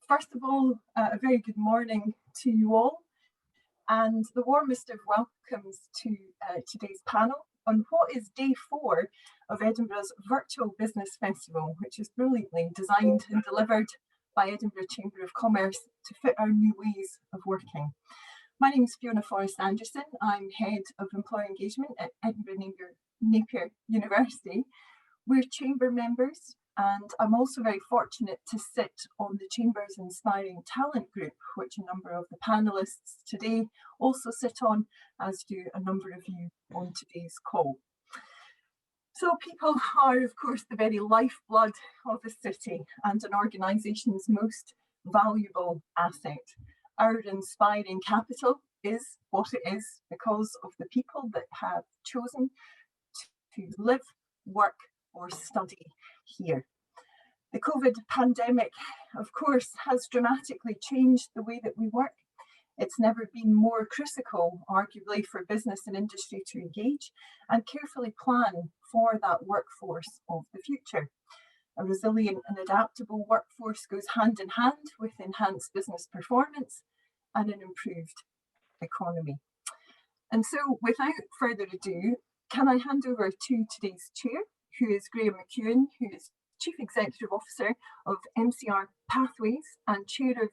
First of all, a very good morning to you all, and the warmest of welcomes to today's panel on what is day 4 of Edinburgh's virtual business festival, which is brilliantly designed and delivered by Edinburgh Chamber of Commerce to fit our new ways of working. My name is Fiona Forrest Anderson. I'm Head of Employer Engagement at Edinburgh Napier University. We're Chamber members, and I'm also very fortunate to sit on the Chamber's Inspiring Talent Group, which a number of the panellists today also sit on, as do a number of you on today's call. So people are, of course, the very lifeblood of a city and an organisation's most valuable asset. Our inspiring capital is what it is because of the people that have chosen to live, work, or study here. The COVID pandemic, of course, has dramatically changed the way that we work. It's never been more critical, arguably, for business and industry to engage and carefully plan for that workforce of the future. A resilient and adaptable workforce goes hand in hand with enhanced business performance and an improved economy. And so, without further ado, can I hand over to today's chair, who is Mckeon, who is Chief Executive Officer of MCR Pathways and Chair of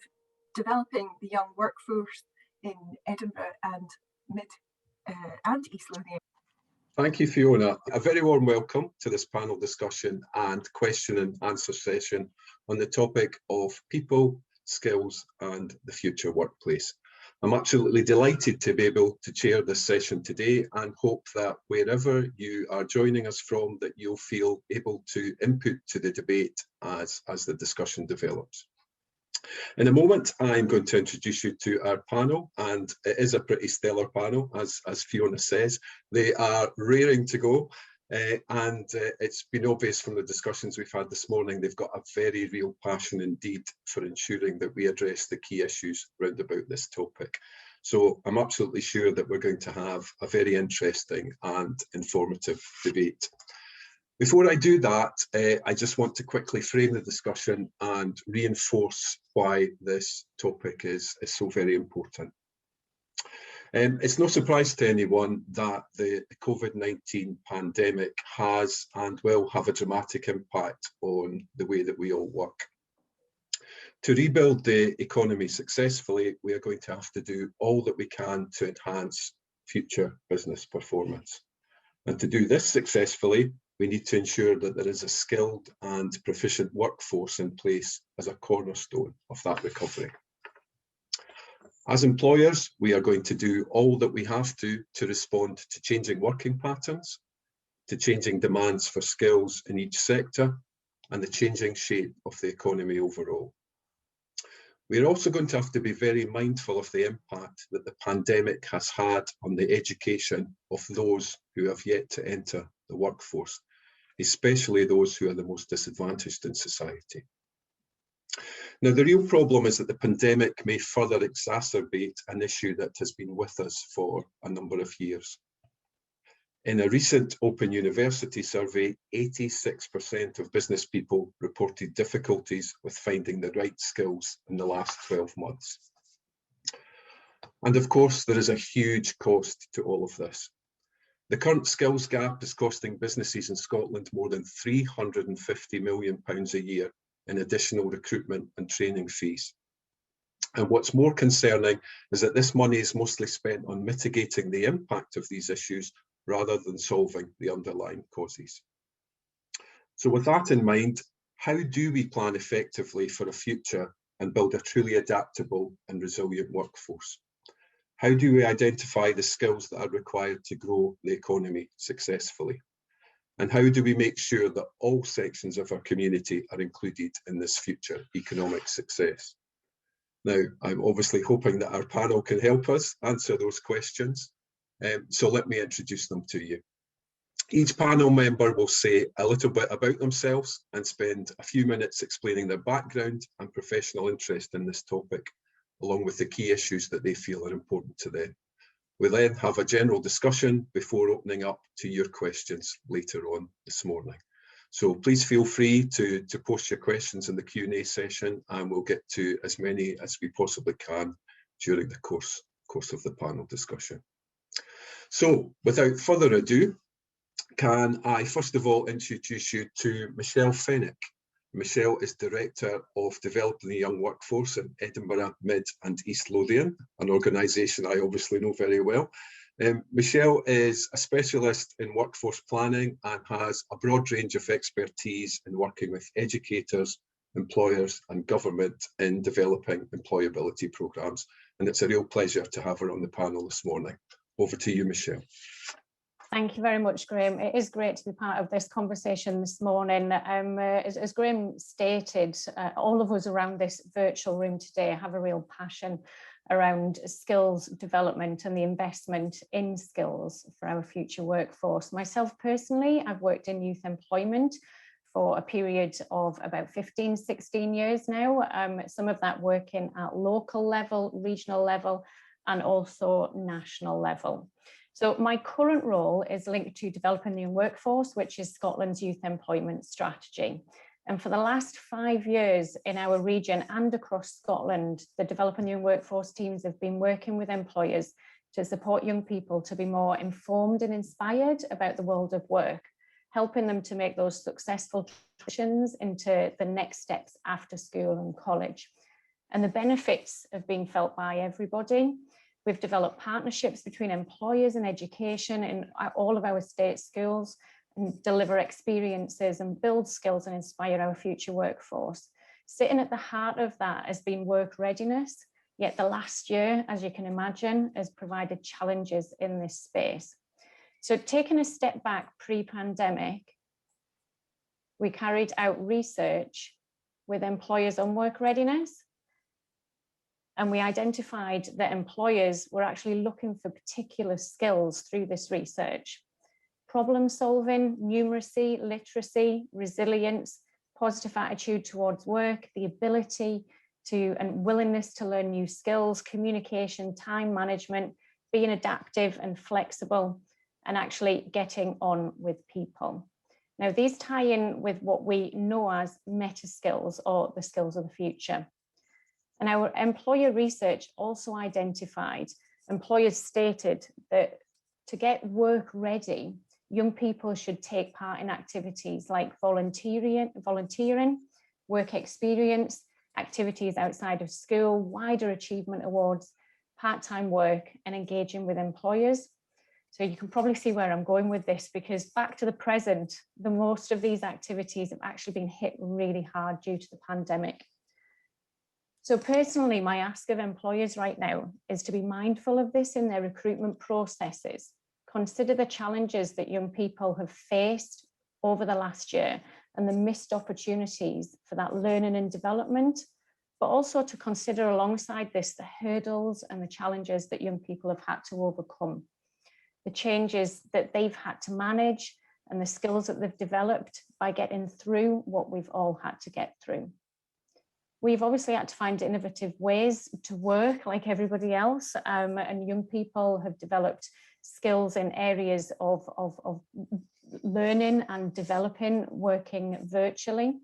Developing the Young Workforce in Edinburgh and and East Lothian. Thank you, Fiona. A very warm welcome to this panel discussion and question and answer session on the topic of people, skills and the future workplace. I'm absolutely delighted to be able to chair this session today and hope that wherever you are joining us from, that you'll feel able to input to the debate as the discussion develops. In a moment, I'm going to introduce you to our panel, and it is a pretty stellar panel, as Fiona says. They are raring to go, and it's been obvious from the discussions we've had this morning, they've got a very real passion indeed for ensuring that we address the key issues round about this topic. So I'm absolutely sure that we're going to have a very interesting and informative debate. Before I do that, I just want to quickly frame the discussion and reinforce why this topic is so very important. It's no surprise to anyone that the COVID-19 pandemic has and will have a dramatic impact on the way that we all work. To rebuild the economy successfully, we are going to have to do all that we can to enhance future business performance. And to do this successfully, we need to ensure that there is a skilled and proficient workforce in place as a cornerstone of that recovery. As employers, we are going to do all that we have to respond to changing working patterns, to changing demands for skills in each sector, and the changing shape of the economy overall. We're also going to have to be very mindful of the impact that the pandemic has had on the education of those who have yet to enter the workforce, especially those who are the most disadvantaged in society. Now, the real problem is that the pandemic may further exacerbate an issue that has been with us for a number of years. In a recent Open University survey, 86% of business people reported difficulties with finding the right skills in the last 12 months. And of course, there is a huge cost to all of this. The current skills gap is costing businesses in Scotland more than £350 million a year in additional recruitment and training fees. And what's more concerning is that this money is mostly spent on mitigating the impact of these issues rather than solving the underlying causes. So with that in mind, how do we plan effectively for a future and build a truly adaptable and resilient workforce? How do we identify the skills that are required to grow the economy successfully? And how do we make sure that all sections of our community are included in this future economic success? Now, I'm obviously hoping that our panel can help us answer those questions. So let me introduce them to you. Each panel member will say a little bit about themselves and spend a few minutes explaining their background and professional interest in this topic, along with the key issues that they feel are important to them. We then have a general discussion before opening up to your questions later on this morning. So please feel free to post your questions in the Q&A session, and we'll get to as many as we possibly can during the course of the panel discussion. So without further ado, can I first of all introduce you to Rachelle Fennick. Rachelle is Director of Developing the Young Workforce in Edinburgh, Mid and East Lothian, an organisation I obviously know very well. Rachelle is a specialist in workforce planning and has a broad range of expertise in working with educators, employers and government in developing employability programmes. And it's a real pleasure to have her on the panel this morning. Over to you, Rachelle. Thank you very much, Graham. It is great to be part of this conversation this morning. As Graham stated, all of us around this virtual room today have a real passion around skills development and the investment in skills for our future workforce. Myself personally, I've worked in youth employment for a period of about 15, 16 years now. Some of that working at local level, regional level, and also national level. So my current role is linked to Developing the Young Workforce, which is Scotland's youth employment strategy. And for the last 5 years in our region and across Scotland, the Developing the Young Workforce teams have been working with employers to support young people to be more informed and inspired about the world of work, helping them to make those successful transitions into the next steps after school and college. And the benefits have been felt by everybody. We've developed partnerships between employers and education in all of our state schools, and deliver experiences and build skills and inspire our future workforce. Sitting at the heart of that has been work readiness, yet the last year, as you can imagine, has provided challenges in this space. So taking a step back pre-pandemic, we carried out research with employers on work readiness. And we identified that employers were actually looking for particular skills through this research: problem solving, numeracy, literacy, resilience, positive attitude towards work, the ability to and willingness to learn new skills, communication, time management, being adaptive and flexible, and actually getting on with people. Now, these tie in with what we know as meta skills, or the skills of the future. And our employer research also identified, employers stated that to get work ready, young people should take part in activities like volunteering, work experience, activities outside of school, wider achievement awards, part-time work, and engaging with employers. So you can probably see where I'm going with this, because back to the present, the most of these activities have actually been hit really hard due to the pandemic. So personally, my ask of employers right now is to be mindful of this in their recruitment processes. Consider the challenges that young people have faced over the last year and the missed opportunities for that learning and development, but also to consider alongside this the hurdles and the challenges that young people have had to overcome, the changes that they've had to manage, and the skills that they've developed by getting through what we've all had to get through. We've obviously had to find innovative ways to work like everybody else, and young people have developed skills in areas of learning and developing, working virtually.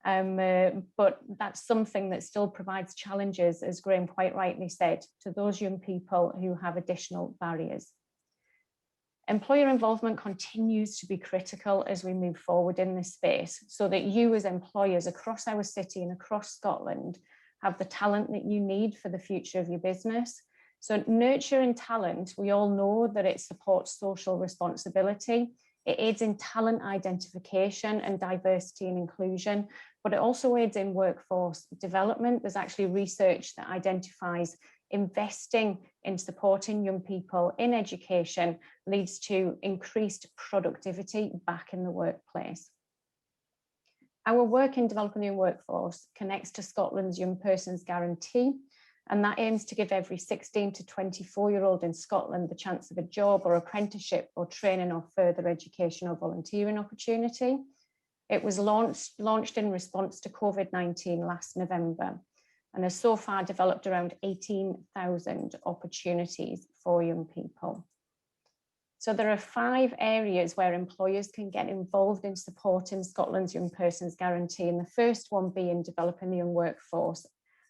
But that's something that still provides challenges, as Graham quite rightly said, to those young people who have additional barriers. Employer involvement continues to be critical as we move forward in this space, so that you as employers across our city and across Scotland have the talent that you need for the future of your business. So nurturing talent, we all know that it supports social responsibility. It aids in talent identification and diversity and inclusion, but it also aids in workforce development. There's actually research that identifies investing in supporting young people in education leads to increased productivity back in the workplace. Our work in Developing the Young Workforce connects to Scotland's Young Persons Guarantee, and that aims to give every 16 to 24-year-old in Scotland the chance of a job or apprenticeship or training or further education or volunteering opportunity. It was launched in response to COVID-19 last November, and has so far developed around 18,000 opportunities for young people. So there are 5 areas where employers can get involved in supporting Scotland's Young Persons Guarantee, and the first one being developing the young workforce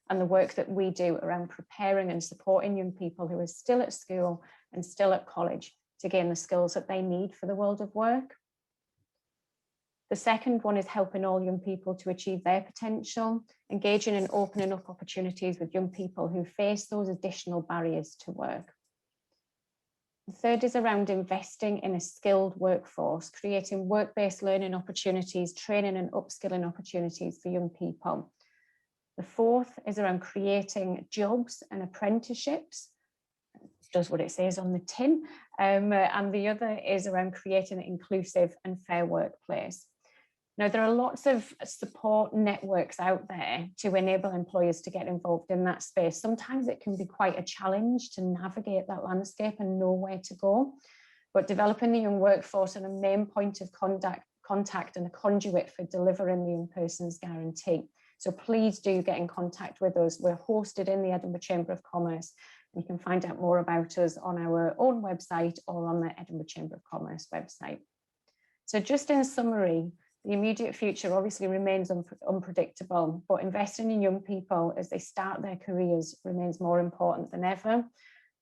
and the work that we do around preparing and supporting young people who are still at school and still at college to gain the skills that they need for the world of work. The second one is helping all young people to achieve their potential, engaging and opening up opportunities with young people who face those additional barriers to work. The third is around investing in a skilled workforce, creating work-based learning opportunities, training and upskilling opportunities for young people. The fourth is around creating jobs and apprenticeships, does what it says on the tin, and the other is around creating an inclusive and fair workplace. Now, there are lots of support networks out there to enable employers to get involved in that space. Sometimes it can be quite a challenge to navigate that landscape and know where to go. But developing the young workforce and a main point of contact and a conduit for delivering the Young Persons Guarantee. So please do get in contact with us. We're hosted in the Edinburgh Chamber of Commerce. You can find out more about us on our own website or on the Edinburgh Chamber of Commerce website. So just in summary, the immediate future obviously remains unpredictable, but investing in young people as they start their careers remains more important than ever.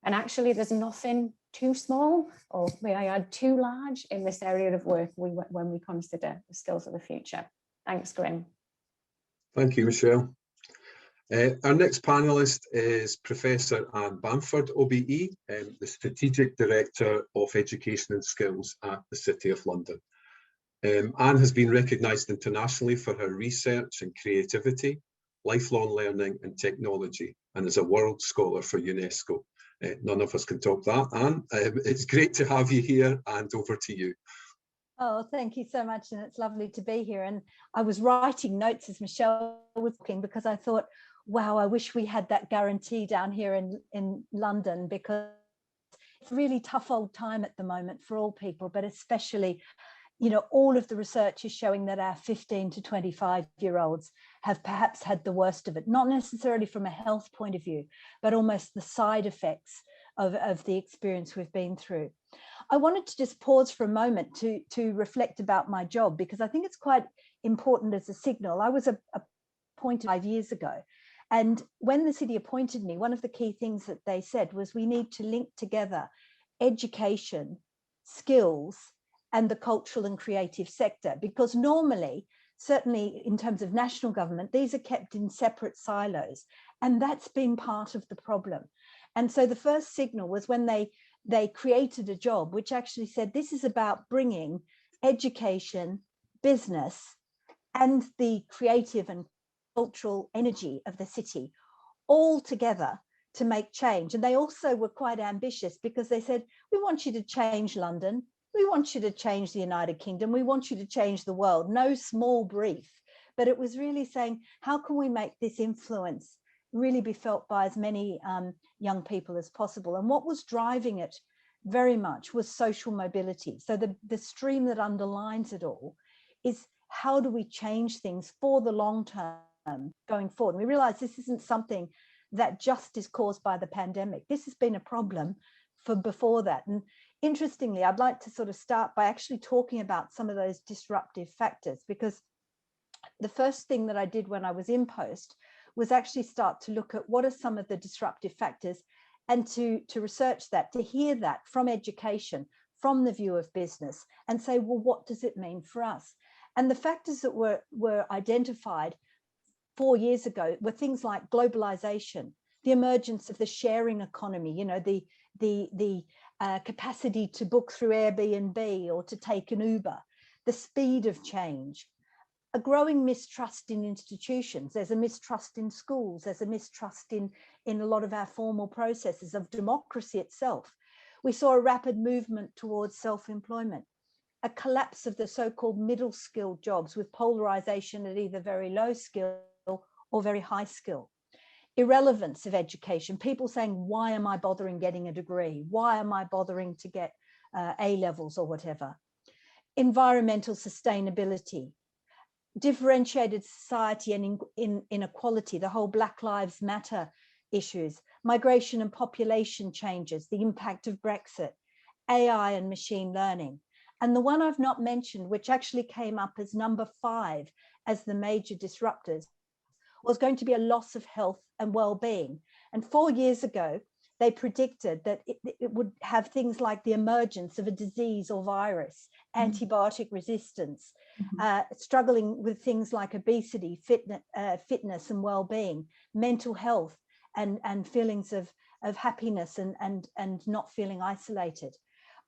And actually, there's nothing too small, or may I add, too large in this area of work when we consider the skills of the future. Thanks, Graeme. Thank you, Rochelle. Our next panellist is Professor Anne Bamford, OBE, the Strategic Director of Education and Skills at the City of London. Anne has been recognised internationally for her research and creativity, lifelong learning and technology, and is a world scholar for UNESCO. None of us can top that, Anne. It's great to have you here, and over to you. Oh, thank you so much, and it's lovely to be here. And I was writing notes as Michelle was talking because I thought, wow, I wish we had that guarantee down here in London, because it's a really tough old time at the moment for all people, but especially, you know, all of the research is showing that our 15 to 25-year-olds have perhaps had the worst of it, not necessarily from a health point of view, but almost the side effects of the experience we've been through. I wanted to just pause for a moment to reflect about my job, because I think it's quite important as a signal. I was appointed 5 years ago, and when the city appointed me, one of the key things that they said was we need to link together education, skills, and the cultural and creative sector, because normally, certainly in terms of national government, these are kept in separate silos, and that's been part of the problem. And so the first signal was when they created a job which actually said this is about bringing education, business, and the creative and cultural energy of the city all together to make change. And they also were quite ambitious, because they said, we want you to change London, we want you to change the United Kingdom, we want you to change the world. No small brief, but it was really saying, how can we make this influence really be felt by as many young people as possible? And what was driving it very much was social mobility. So the stream that underlines it all is, how do we change things for the long term going forward? And we realize this isn't something that just is caused by the pandemic. This has been a problem for before that. And interestingly, I'd like to sort of start by actually talking about some of those disruptive factors, because the first thing that I did when I was in post was actually start to look at what are some of the disruptive factors, and to research that, to hear that from education, from the view of business, and say, well, what does it mean for us? And the factors that were identified 4 years ago were things like globalization, the emergence of the sharing economy, you know, the capacity to book through Airbnb or to take an Uber, the speed of change, a growing mistrust in institutions. There's a mistrust in schools, there's a mistrust in a lot of our formal processes of democracy itself. We saw a rapid movement towards self-employment, a collapse of the so-called middle skilled jobs, with polarization at either very low skill or very high skill. Irrelevance of education, people saying, why am I bothering getting a degree? Why am I bothering to get A levels or whatever? Environmental sustainability, differentiated society and inequality, the whole Black Lives Matter issues, migration and population changes, the impact of Brexit, AI and machine learning. And the one I've not mentioned, which actually came up as number 5 as the major disruptors, was going to be a loss of health and well-being. And 4 years ago, they predicted that it would have things like the emergence of a disease or virus, antibiotic resistance, struggling with things like obesity, fitness and well-being, mental health, and feelings of happiness and not feeling isolated.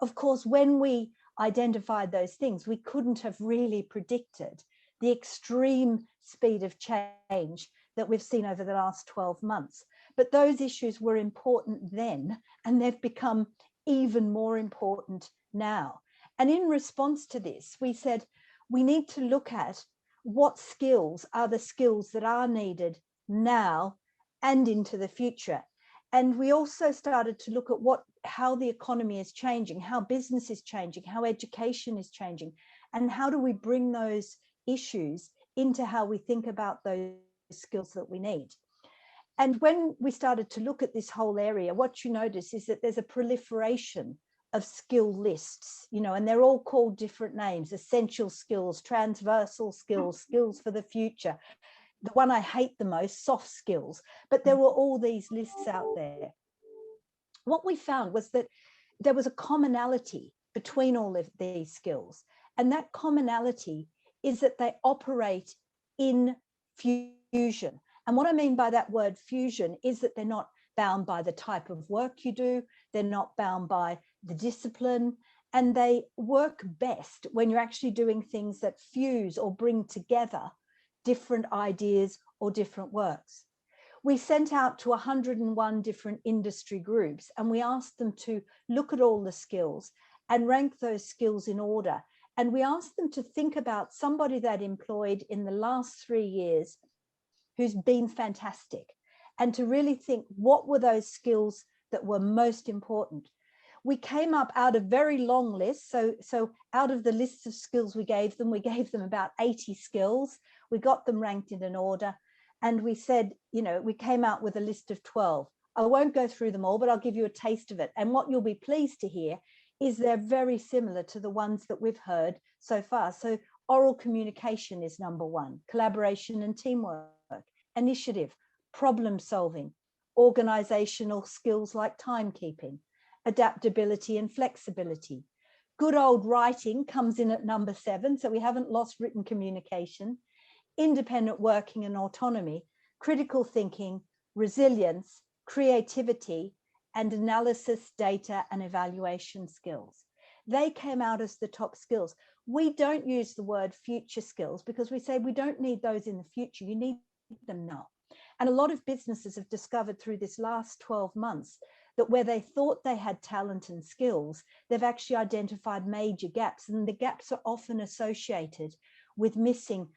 Of course, when we identified those things, we couldn't have really predicted the extreme speed of change that we've seen over the last 12 months. But those issues were important then, and they've become even more important now. And in response to this, we said, we need to look at what skills are the skills that are needed now and into the future. And we also started to look at how the economy is changing, how business is changing, how education is changing, and how do we bring those issues into how we think about those skills that we need. And when we started to look at this whole area, what you notice is that there's a proliferation of skill lists, and they're all called different names: essential skills, transversal skills, skills for the future. The one I hate the most, soft skills, but there were all these lists out there. What we found was that there was a commonality between all of these skills, and that commonality is that they operate in fusion. And what I mean by that word fusion is that they're not bound by the type of work you do, they're not bound by the discipline, and they work best when you're actually doing things that fuse or bring together different ideas or different works. We sent out to 101 different industry groups, and we asked them to look at all the skills and rank those skills in order. And we asked them to think about somebody that employed in the last 3 years who's been fantastic, and to really think, what were those skills that were most important? We came up out of very long lists. So out of the lists of skills we gave them about 80 skills. We got them ranked in an order, and we said, we came out with a list of 12. I won't go through them all, but I'll give you a taste of it. And what you'll be pleased to hear is they're very similar to the ones that we've heard so far. So oral communication is number 1, collaboration and teamwork, initiative, problem solving, organizational skills like timekeeping, adaptability and flexibility. Good old writing comes in at number 7, so we haven't lost written communication, independent working and autonomy, critical thinking, resilience, creativity, and analysis, data, and evaluation skills. They came out as the top skills. We don't use the word future skills because we say we don't need those in the future, you need them now. And a lot of businesses have discovered through this last 12 months that where they thought they had talent and skills, they've actually identified major gaps, and the gaps are often associated with missing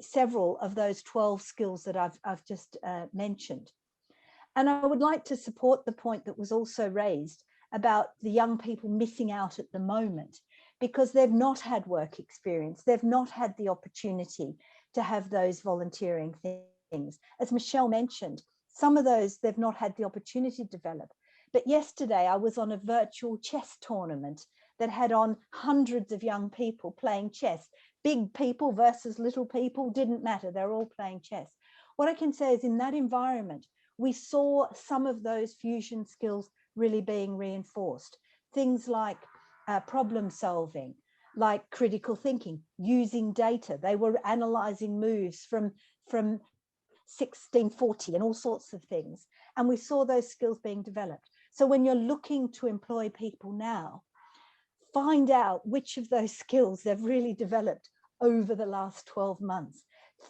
several of those 12 skills that I've just mentioned. And I would like to support the point that was also raised about the young people missing out at the moment because they've not had work experience, they've not had the opportunity to have those volunteering things. As Michelle mentioned, some of those they've not had the opportunity to develop. But yesterday I was on a virtual chess tournament that had on hundreds of young people playing chess. Big people versus little people, didn't matter, they're all playing chess. What I can say is in that environment, we saw some of those fusion skills really being reinforced. Things like problem solving, like critical thinking, using data. They were analyzing moves from 1640 and all sorts of things. And we saw those skills being developed. So when you're looking to employ people now, find out which of those skills they've really developed over the last 12 months.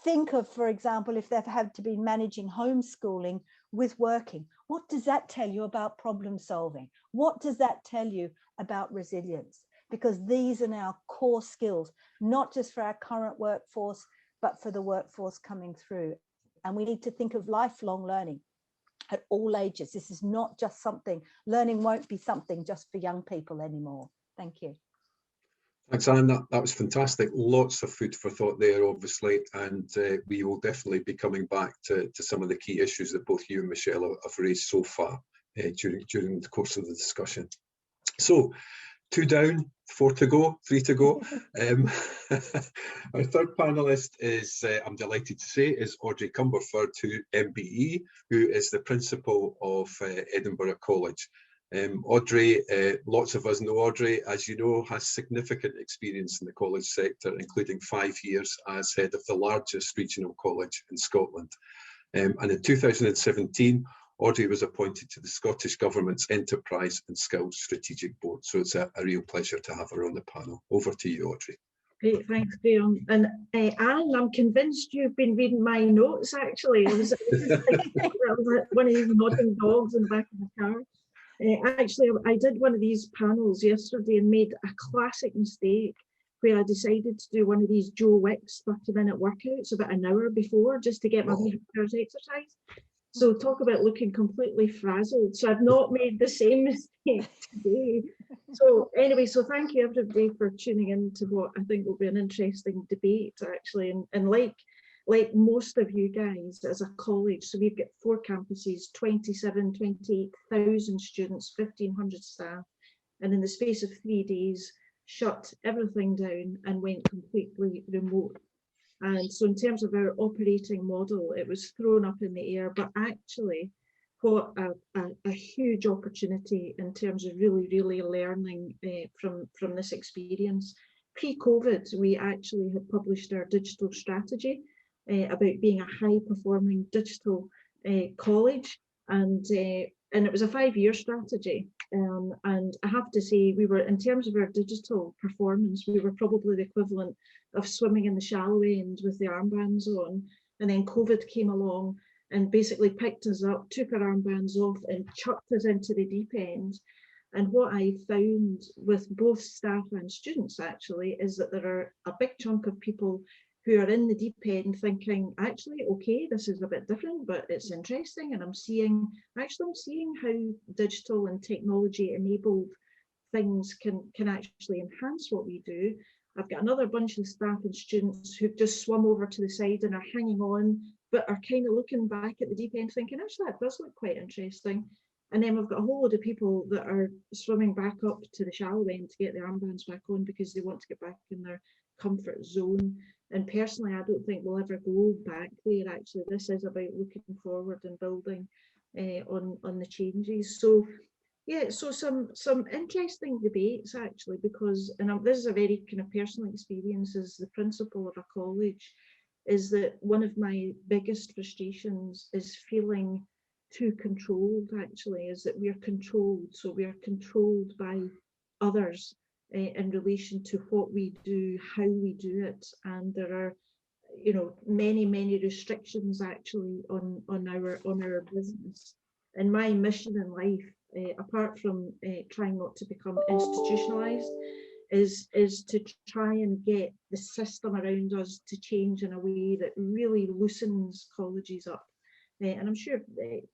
Think of, for example, if they've had to be managing homeschooling with working, what does that tell you about problem solving? What does that tell you about resilience? Because these are now core skills, not just for our current workforce, but for the workforce coming through. And we need to think of lifelong learning at all ages. This is not just something, learning won't be something just for young people anymore. Thank you. Thanks, Anne. That was fantastic. Lots of food for thought there, obviously, and we will definitely be coming back to some of the key issues that both you and Michelle have raised so far during the course of the discussion. So, 2 down, 4 to go, 3 to go. Our third panellist is, I'm delighted to say, is Audrey Cumberford, MBE, who is the principal of Edinburgh College. Audrey, lots of us know Audrey, as you know, has significant experience in the college sector, including 5 years as head of the largest regional college in Scotland. And in 2017, Audrey was appointed to the Scottish Government's Enterprise and Skills Strategic Board. So it's a real pleasure to have her on the panel. Over to you, Audrey. Great, thanks, Graham. And Anne, I'm convinced you've been reading my notes, actually. I was one of these nodding dogs in the back of the car. Actually, I did one of these panels yesterday and made a classic mistake where I decided to do one of these Joe Wicks 30-minute workouts about an hour before, just to get my hours exercise. So talk about looking completely frazzled. So I've not made the same mistake today. So anyway, so thank you everybody for tuning in to what I think will be an interesting debate, actually. And like most of you guys as a college, so we've got 4 campuses, 28,000 students, 1,500 staff, and in the space of 3 days, shut everything down and went completely remote. And so in terms of our operating model, it was thrown up in the air, but actually what a huge opportunity in terms of really learning from this experience. Pre-COVID, we actually had published our digital strategy about being a high-performing digital college, and it was a 5-year strategy. And I have to say, we were, in terms of our digital performance, we were probably the equivalent of swimming in the shallow end with the armbands on. And then COVID came along and basically picked us up, took our armbands off and chucked us into the deep end. And what I found with both staff and students actually is that there are a big chunk of people who are in the deep end thinking, actually, okay, this is a bit different, but it's interesting. And I'm seeing how digital and technology enabled things can actually enhance what we do. I've got another bunch of staff and students who've just swum over to the side and are hanging on, but are kind of looking back at the deep end thinking, actually, that does look quite interesting. And then we've got a whole load of people that are swimming back up to the shallow end to get their armbands back on because they want to get back in their comfort zone. And personally, I don't think we'll ever go back there. Actually, this is about looking forward and building on the changes. So yeah, so some interesting debates actually, because, and this is a very kind of personal experience as the principal of a college, is that one of my biggest frustrations is feeling too controlled, actually, is that we are controlled. So we are controlled by others in relation to what we do, how we do it. And there are, you know, many restrictions actually on our business. And my mission in life, apart from trying not to become institutionalized, is to try and get the system around us to change in a way that really loosens colleges up. And I'm sure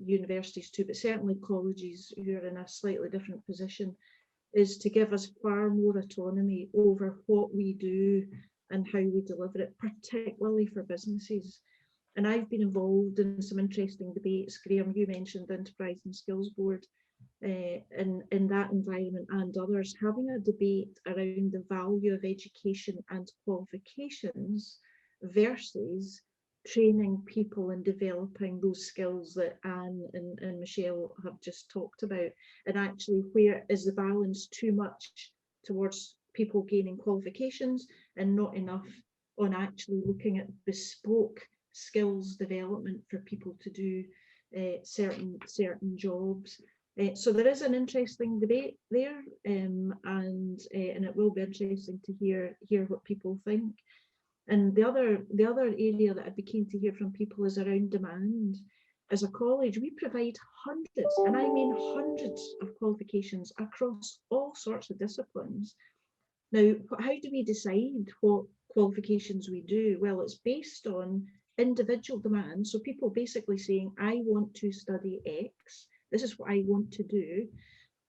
universities too, but certainly colleges who are in a slightly different position, is to give us far more autonomy over what we do and how we deliver it, particularly for businesses. And I've been involved in some interesting debates. Graham, you mentioned the Enterprise and Skills Board, in that environment and others, having a debate around the value of education and qualifications versus training people and developing those skills that Anne and Michelle have just talked about. And actually, where is the balance too much towards people gaining qualifications and not enough on actually looking at bespoke skills development for people to do certain jobs. So there is an interesting debate there, and it will be interesting to hear what people think. And the other area that I'd be keen to hear from people is around demand. As a college, we provide hundreds, and I mean hundreds, of qualifications across all sorts of disciplines. Now, how do we decide what qualifications we do? Well, it's based on individual demand. So people basically saying, I want to study X, this is what I want to do.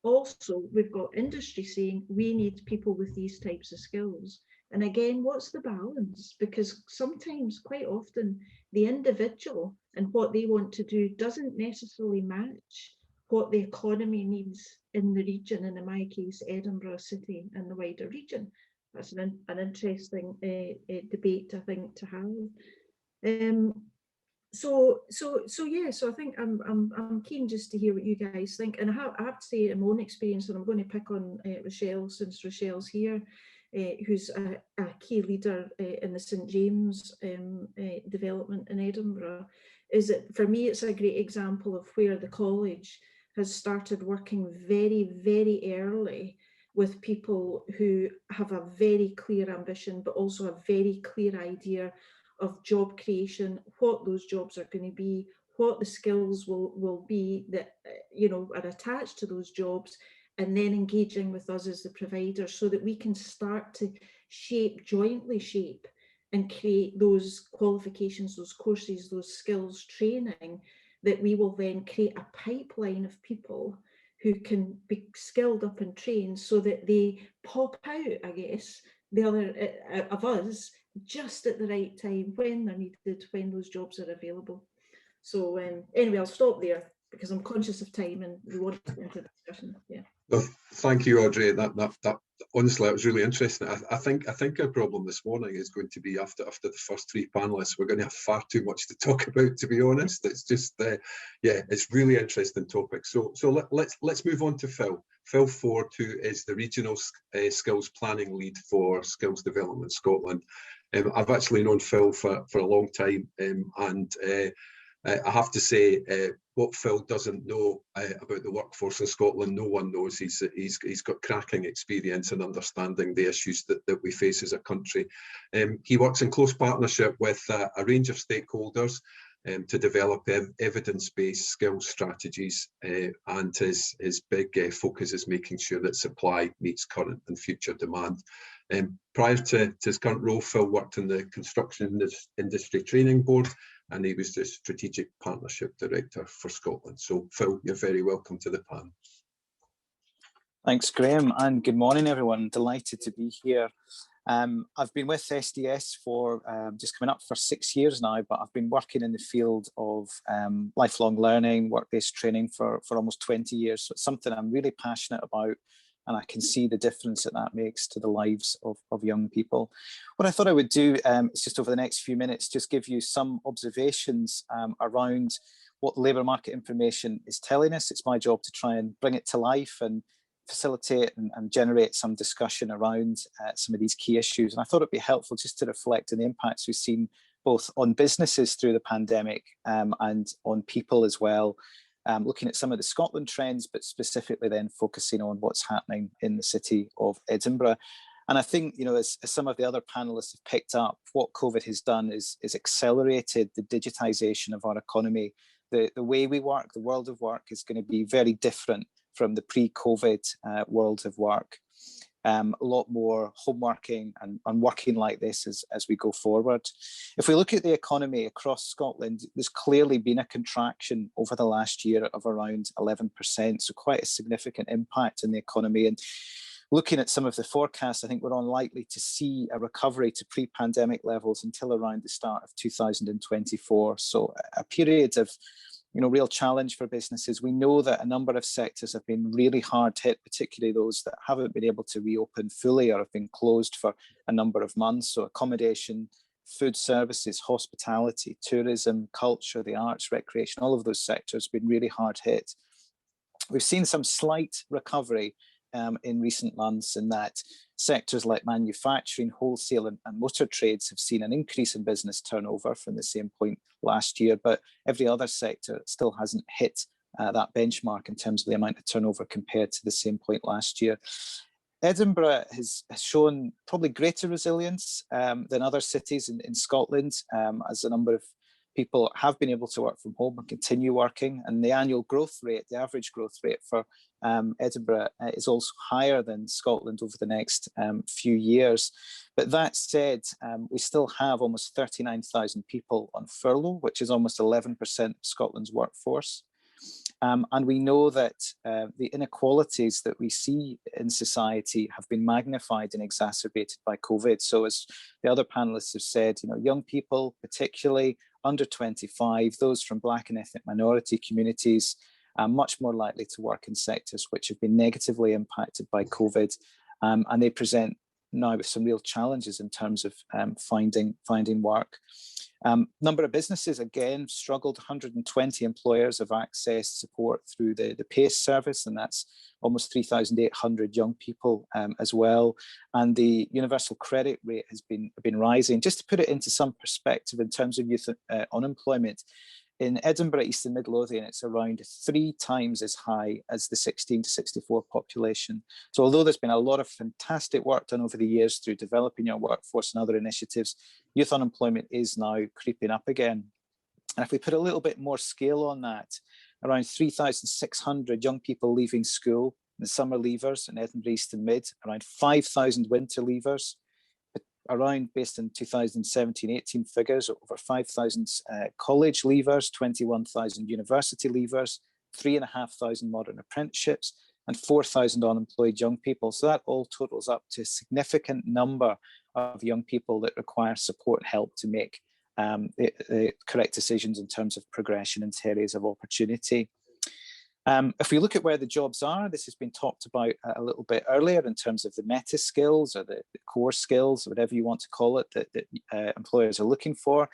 Also, we've got industry saying, we need people with these types of skills. And again, what's the balance? Because sometimes, quite often, the individual and what they want to do doesn't necessarily match what the economy needs in the region, and in my case, Edinburgh City and the wider region. That's an interesting debate, I think, to have. So I think I'm keen just to hear what you guys think, and I have to say, in my own experience, and I'm going to pick on Rochelle, since Rochelle's here, who's a key leader in the St James development in Edinburgh, is that for me it's a great example of where the college has started working very, very early with people who have a very clear ambition, but also a very clear idea of job creation, what those jobs are going to be, what the skills will be that are attached to those jobs, and then engaging with us as the provider so that we can start to jointly shape and create those qualifications, those courses, those skills training, that we will then create a pipeline of people who can be skilled up and trained so that they pop out, I guess, the other of us just at the right time when they're needed, when those jobs are available. So anyway, I'll stop there because I'm conscious of time and we want to get into the discussion. Yeah. Well, thank you, Audrey. That honestly, that was really interesting. I think our problem this morning is going to be after the first three panelists, we're going to have far too much to talk about, to be honest. It's just yeah, it's really interesting topic. So let's move on to Phil. Phil Ford, who is the regional skills planning lead for Skills Development Scotland. I've actually known Phil for a long time, and I have to say, what Phil doesn't know about the workforce in Scotland, no one knows. He's got cracking experience in understanding the issues that we face as a country. He works in close partnership with a range of stakeholders to develop evidence-based skills strategies, and his big focus is making sure that supply meets current and future demand. Prior to his current role, Phil worked in the Construction Industry Training Board, and he was the Strategic Partnership Director for Scotland. So Phil, you're very welcome to the panel. Thanks, Graham, and good morning, everyone. Delighted to be here. I've been with SDS for just coming up for 6 years now, but I've been working in the field of lifelong learning, work-based training for almost 20 years. So it's something I'm really passionate about, and I can see the difference that makes to the lives of young people. What I thought I would do is just over the next few minutes, just give you some observations around what the labour market information is telling us. It's my job to try and bring it to life and facilitate and generate some discussion around some of these key issues. And I thought it'd be helpful just to reflect on the impacts we've seen both on businesses through the pandemic and on people as well. Looking at some of the Scotland trends, but specifically then focusing on what's happening in the city of Edinburgh. And I think, as some of the other panelists have picked up, what COVID has done is accelerated the digitisation of our economy. The way we work, the world of work is going to be very different from the pre-COVID world of work. A lot more home working and working like this as we go forward. If we look at the economy across Scotland, there's clearly been a contraction over the last year of around 11%, so quite a significant impact on the economy. And looking at some of the forecasts, I think we're unlikely to see a recovery to pre-pandemic levels until around the start of 2024. So a period of real challenge for businesses. We know that a number of sectors have been really hard hit, particularly those that haven't been able to reopen fully or have been closed for a number of months. So accommodation, food services, hospitality, tourism, culture, the arts, recreation, all of those sectors have been really hard hit. We've seen some slight recovery in recent months in that sectors like manufacturing, wholesale and motor trades have seen an increase in business turnover from the same point last year, but every other sector still hasn't hit that benchmark in terms of the amount of turnover compared to the same point last year. Edinburgh has shown probably greater resilience than other cities in Scotland, as a number of people have been able to work from home and continue working, and the annual growth rate, the average growth rate for Edinburgh is also higher than Scotland over the next few years. But that said, we still have almost 39,000 people on furlough, which is almost 11% of Scotland's workforce. And we know that the inequalities that we see in society have been magnified and exacerbated by COVID. So as the other panelists have said, young people, particularly under 25, those from Black and ethnic minority communities, much more likely to work in sectors which have been negatively impacted by COVID, and they present now with some real challenges in terms of finding work. Number of businesses, again, struggled. 120 employers have accessed support through the PACE service, and that's almost 3,800 young people as well. And the universal credit rate has been rising. Just to put it into some perspective in terms of youth unemployment, in Edinburgh, East and Mid Lothian, it's around 3 times as high as the 16 to 64 population. So although there's been a lot of fantastic work done over the years through developing your workforce and other initiatives, youth unemployment is now creeping up again. And if we put a little bit more scale on that, around 3,600 young people leaving school, the summer leavers in Edinburgh East and Mid, around 5,000 winter leavers, around, based on 2017-18 figures, over 5,000 college leavers, 21,000 university leavers, 3,500 modern apprenticeships, and 4,000 unemployed young people. So that all totals up to a significant number of young people that require support and help to make the correct decisions in terms of progression into areas of opportunity. If we look at where the jobs are, this has been talked about a little bit earlier in terms of the meta skills or the core skills, whatever you want to call it, that employers are looking for.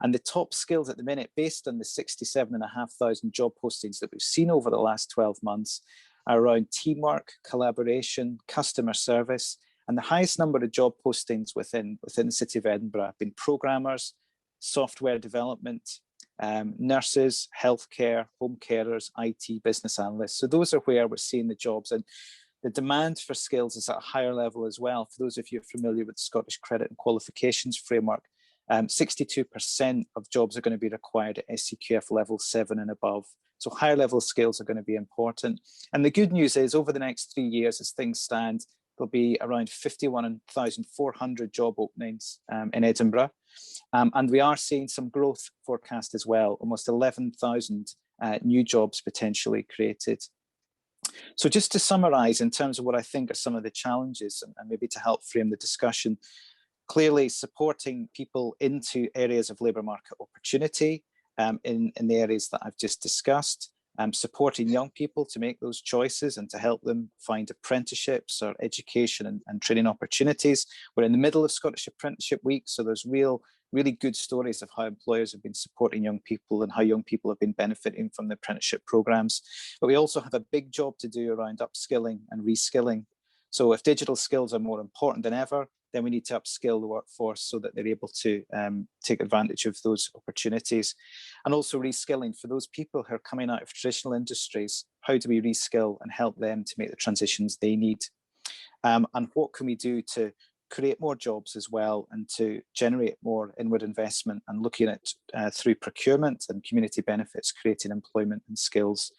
And the top skills at the minute, based on the 67,500 job postings that we've seen over the last 12 months, are around teamwork, collaboration, customer service. And the highest number of job postings within the City of Edinburgh have been programmers, software development, nurses, healthcare, home carers, IT, business analysts. So those are where we're seeing the jobs, and the demand for skills is at a higher level as well. For those of you familiar with the Scottish Credit and Qualifications Framework, 62% of jobs are going to be required at SCQF level 7 and above. So higher level skills are going to be important. And the good news is over the next 3 years, as things stand, there'll be around 51,400 job openings in Edinburgh. And we are seeing some growth forecast as well, almost 11,000 new jobs potentially created. So just to summarise in terms of what I think are some of the challenges and maybe to help frame the discussion, clearly supporting people into areas of labour market opportunity in the areas that I've just discussed, supporting young people to make those choices and to help them find apprenticeships or education and training opportunities. We're in the middle of Scottish Apprenticeship Week, so there's really good stories of how employers have been supporting young people and how young people have been benefiting from the apprenticeship programmes. But we also have a big job to do around upskilling and reskilling. So if digital skills are more important than ever, then we need to upskill the workforce so that they're able to take advantage of those opportunities. And also reskilling for those people who are coming out of traditional industries. How do we reskill and help them to make the transitions they need? And what can we do to create more jobs as well and to generate more inward investment, and looking at through procurement and community benefits, creating employment and skills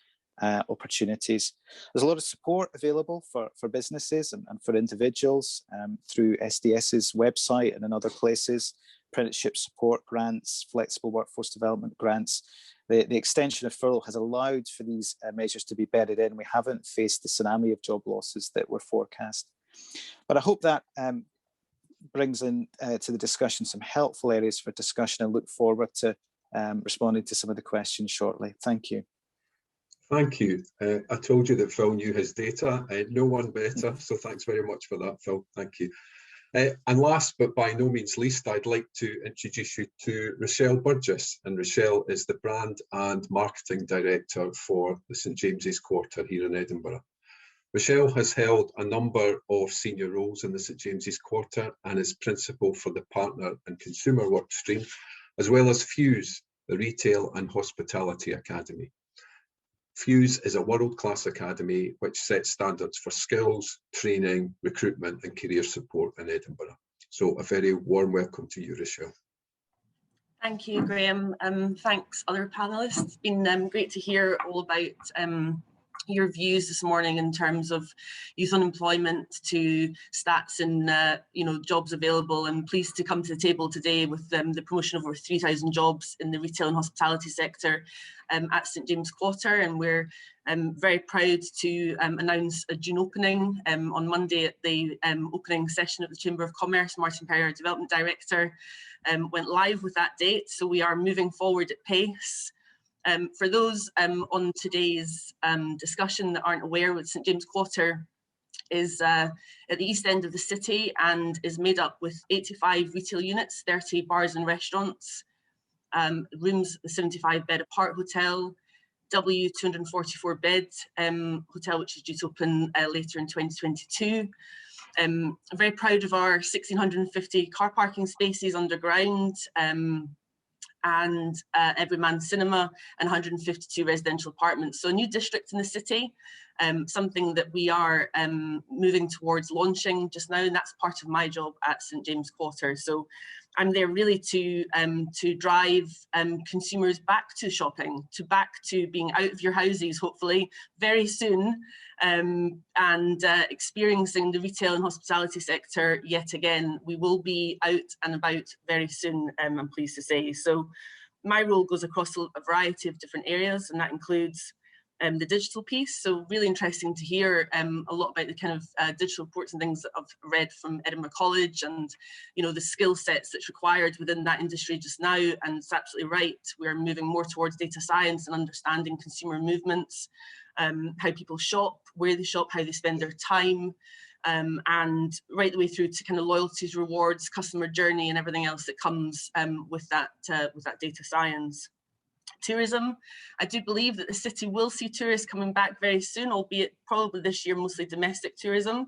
opportunities. There's a lot of support available for businesses and for individuals through SDS's website and in other places, apprenticeship support grants, flexible workforce development grants. The extension of furlough has allowed for these measures to be bedded in. We haven't faced the tsunami of job losses that were forecast. But I hope that brings in to the discussion some helpful areas for discussion, and look forward to responding to some of the questions shortly. Thank you. Thank you. I told you that Phil knew his data. No one better. So thanks very much for that, Phil. Thank you. And last but by no means least, I'd like to introduce you to Rachelle Burgess. And Rachelle is the Brand and Marketing Director for the St James's Quarter here in Edinburgh. Rachelle has held a number of senior roles in the St James's Quarter and is principal for the Partner and Consumer Work Stream, as well as Fuse, the Retail and Hospitality Academy. Fuse is a world-class academy which sets standards for skills, training, recruitment and career support in Edinburgh. So a very warm welcome to you, Rachelle. Thank you, Graham. Thanks, other panellists. It's been great to hear all about your views this morning in terms of youth unemployment to stats and jobs available. I'm pleased to come to the table today with the promotion of over 3,000 jobs in the retail and hospitality sector at St James Quarter, and we're very proud to announce a June opening on Monday at the opening session at the Chamber of Commerce. Martin Perry, our Development Director, went live with that date, so we are moving forward at pace. For those on today's discussion that aren't aware, with St James Quarter is at the east end of the city and is made up with 85 retail units, 30 bars and restaurants, rooms, the 75-bed apart hotel, W 244-bed hotel, which is due to open later in 2022. I'm very proud of our 1,650 car parking spaces underground, and Everyman Cinema and 152 residential apartments. So a new district in the city, something that we are moving towards launching just now, and that's part of my job at St James Quarter. So I'm there really to drive consumers back to shopping, back to being out of your houses, hopefully very soon, and experiencing the retail and hospitality sector yet again. We will be out and about very soon, I'm pleased to say. So my role goes across a variety of different areas, and that includes the digital piece. So really interesting to hear a lot about the kind of digital reports and things that I've read from Edinburgh College, and the skill sets that's required within that industry just now. And it's absolutely right, we're moving more towards data science and understanding consumer movements, how people shop, where they shop, how they spend their time, and right the way through to kind of loyalties, rewards, customer journey, and everything else that comes with that data science. Tourism, I do believe that the city will see tourists coming back very soon, albeit probably this year mostly domestic tourism.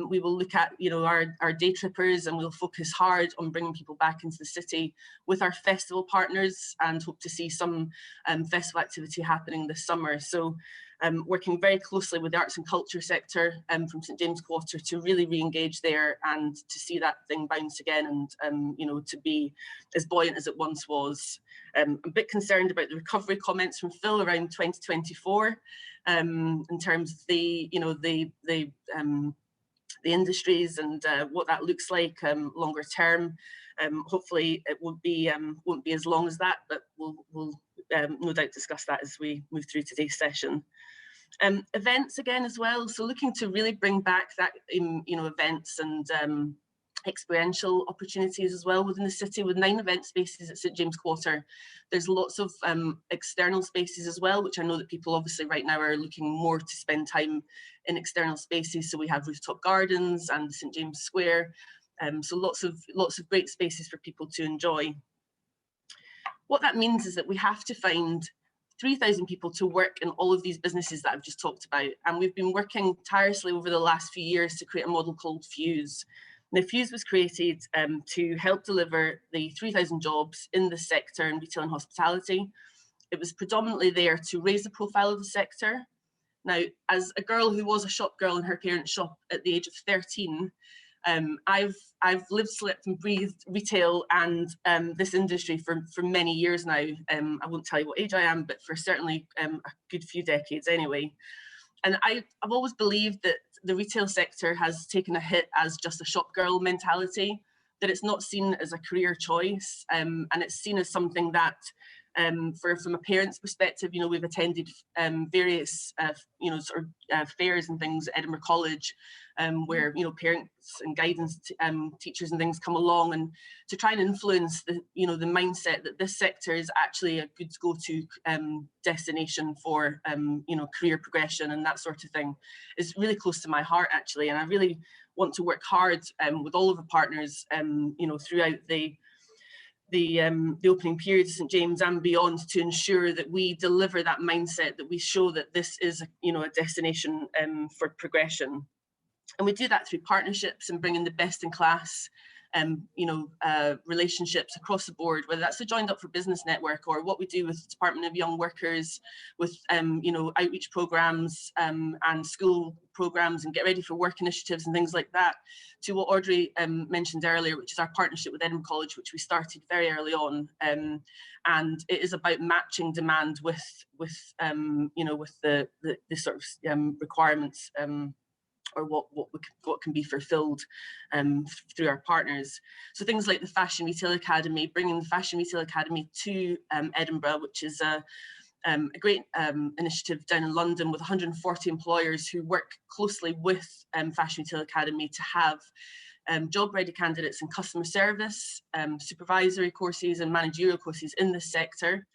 We will look at our day trippers, and we'll focus hard on bringing people back into the city with our festival partners, and hope to see some festival activity happening this summer. So working very closely with the arts and culture sector from St James Quarter to really re-engage there and to see that thing bounce again, and to be as buoyant as it once was. I'm a bit concerned about the recovery comments from Phil around 2024 in terms of the industries and what that looks like longer term. Hopefully it won't be as long as that, but we'll no doubt discuss that as we move through today's session. Events again as well, so looking to really bring back that events and experiential opportunities as well within the city, with 9 event spaces at St James Quarter. There's lots of external spaces as well, which I know that people obviously right now are looking more to spend time in external spaces. So we have rooftop gardens and St James Square, so lots of great spaces for people to enjoy. What that means is that we have to find 3,000 people to work in all of these businesses that I've just talked about, and we've been working tirelessly over the last few years to create a model called Fuse. Now, Fuse was created to help deliver the 3,000 jobs in the sector in retail and hospitality. It was predominantly there to raise the profile of the sector. Now, as a girl who was a shop girl in her parents' shop at the age of 13, I've lived, slept and breathed retail and this industry for many years now. I won't tell you what age I am, but for certainly a good few decades anyway. And I've always believed that the retail sector has taken a hit as just a shop girl mentality, that it's not seen as a career choice, and it's seen as something that, from a parent's perspective, we've attended various fairs and things at Edinburgh College, where parents and guidance teachers and things come along, and to try and influence the mindset that this sector is actually a good go-to destination for career progression and that sort of thing is really close to my heart actually. And I really want to work hard with all of the partners throughout the opening period of St James and beyond to ensure that we deliver that mindset, that we show that this is a destination for progression. And we do that through partnerships and bringing the best in class relationships across the board, whether that's the Joined Up for Business network or what we do with the Department of Young Workers, with outreach programs and school programs and Get Ready for Work initiatives and things like that, to what Audrey mentioned earlier, which is our partnership with Edinburgh College, which we started very early on, and it is about matching demand with the sort of requirements or what can be fulfilled through our partners. So things like the Fashion Retail Academy, bringing the Fashion Retail Academy to Edinburgh, which is a great initiative down in London with 140 employers who work closely with Fashion Retail Academy to have job-ready candidates in customer service, supervisory courses and managerial courses in this sector.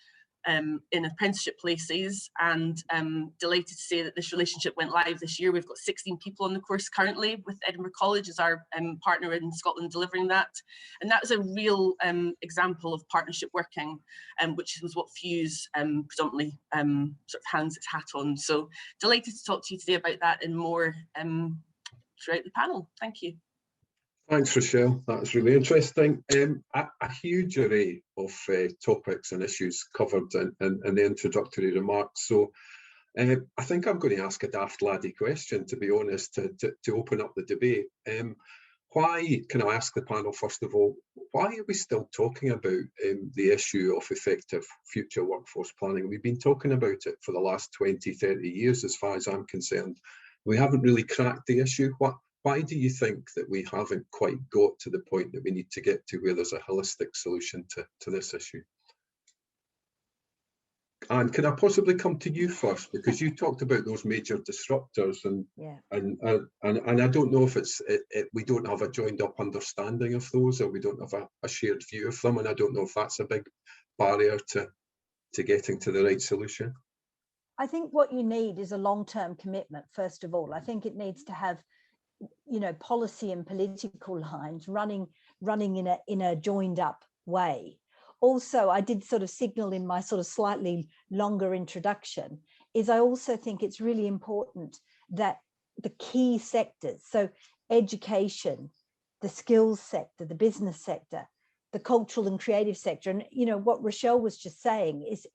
in apprenticeship places, and delighted to say that this relationship went live this year. We've got 16 people on the course currently, with Edinburgh College as our partner in Scotland delivering that. And that was a real example of partnership working, which was what Fuse predominantly sort of hangs its hat on. So delighted to talk to you today about that and more throughout the panel. Thank you. Thanks, Rochelle. That was really interesting. A huge array of topics and issues covered in the introductory remarks. So I think I'm going to ask a daft laddie question, to be honest, to open up the debate. Why, can I ask the panel first of all, why are we still talking about the issue of effective future workforce planning? We've been talking about it for the last 20, 30 years, as far as I'm concerned. We haven't really cracked the issue. Why do you think that we haven't quite got to the point that we need to get to where there's a holistic solution to this issue? And can I possibly come to you first, because you talked about those major disruptors, and I don't know if we don't have a joined up understanding of those, or we don't have a shared view of them, and I don't know if that's a big barrier to getting to the right solution. I think what you need is a long-term commitment. First of all, I think it needs to have, you know, policy and political lines running in a joined up way. Also, I did sort of signal in my sort of slightly longer introduction, is I also think it's really important that the key sectors, so education, the skills sector, the business sector, the cultural and creative sector, and you know what Rochelle was just saying is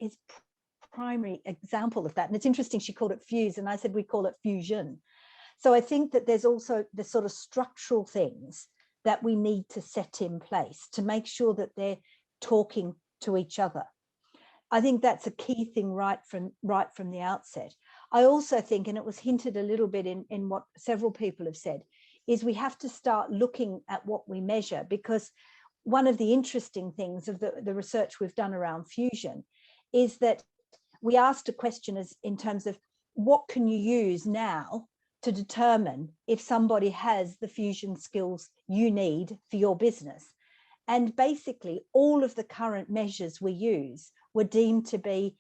primary example of that. And it's interesting, she called it fuse, and I said we call it fusion. So I think that there's also the sort of structural things that we need to set in place to make sure that they're talking to each other. I think that's a key thing right from the outset. I also think, and it was hinted a little bit in what several people have said, is we have to start looking at what we measure, because one of the interesting things of the research we've done around fusion is that we asked a question as in terms of what can you use now to determine if somebody has the fusion skills you need for your business. And basically all of the current measures we use were deemed to be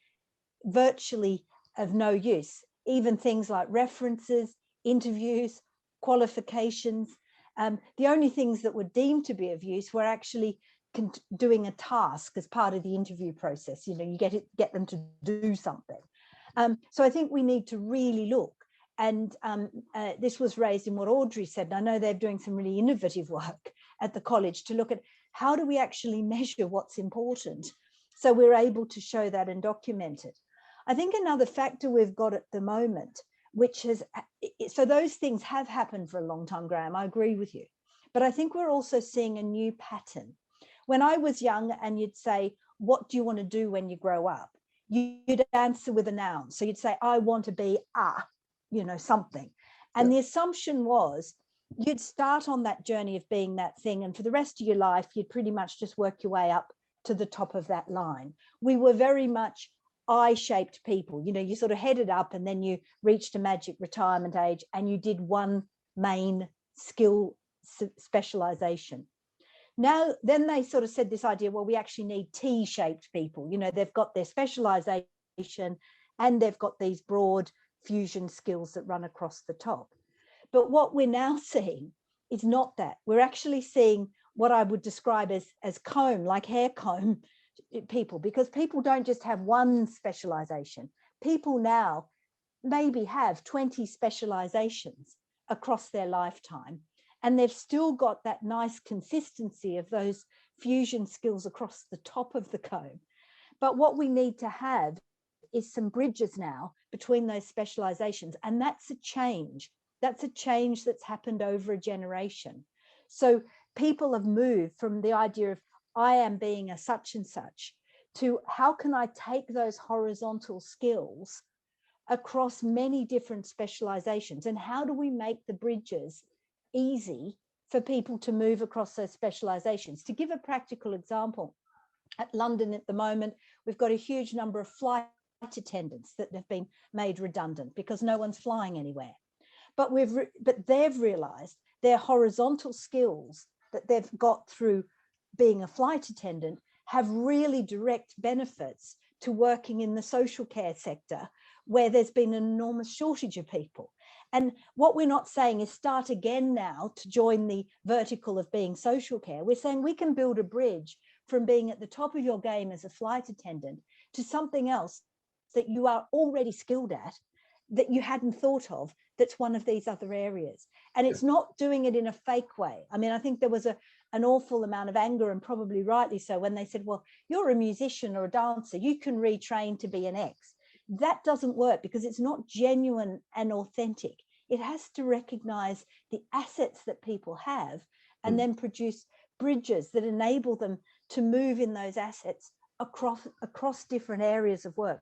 virtually of no use. Even things like references, interviews, qualifications. The only things that were deemed to be of use were actually doing a task as part of the interview process. You know, you get them to do something. So I think we need to really look. And this was raised in what Audrey said. And I know they're doing some really innovative work at the college to look at how do we actually measure what's important, so we're able to show that and document it. I think another factor we've got at the moment, which has, so those things have happened for a long time, Graham, I agree with you. But I think we're also seeing a new pattern. When I was young and you'd say, what do you want to do when you grow up? You'd answer with a noun. So you'd say, I want to be something. And the assumption was you'd start on that journey of being that thing, and for the rest of your life you'd pretty much just work your way up to the top of that line. We were very much I-shaped people. You know, you sort of headed up and then you reached a magic retirement age and you did one main skill specialization. Now then they sort of said this idea, well, we actually need T-shaped people. You know, they've got their specialization and they've got these broad fusion skills that run across the top. But what we're now seeing is not that. We're actually seeing what I would describe as comb, like hair comb people, because people don't just have one specialization. People now maybe have 20 specializations across their lifetime, and they've still got that nice consistency of those fusion skills across the top of the comb. But what we need to have is some bridges now between those specializations, and that's a change. That's a change that's happened over a generation. So people have moved from the idea of I am being a such and such to how can I take those horizontal skills across many different specializations, and how do we make the bridges easy for people to move across those specializations? To give a practical example, at London at the moment, we've got a huge number of flight attendants that have been made redundant because no one's flying anywhere. But they've realized their horizontal skills that they've got through being a flight attendant have really direct benefits to working in the social care sector, where there's been an enormous shortage of people. And what we're not saying is start again now to join the vertical of being social care. We're saying we can build a bridge from being at the top of your game as a flight attendant to something else that you are already skilled at, that you hadn't thought of, that's one of these other areas. And it's not doing it in a fake way. I mean, I think there was an awful amount of anger, and probably rightly so, when they said, well, you're a musician or a dancer, you can retrain to be an X. That doesn't work because it's not genuine and authentic. It has to recognize the assets that people have and then produce bridges that enable them to move in those assets across different areas of work.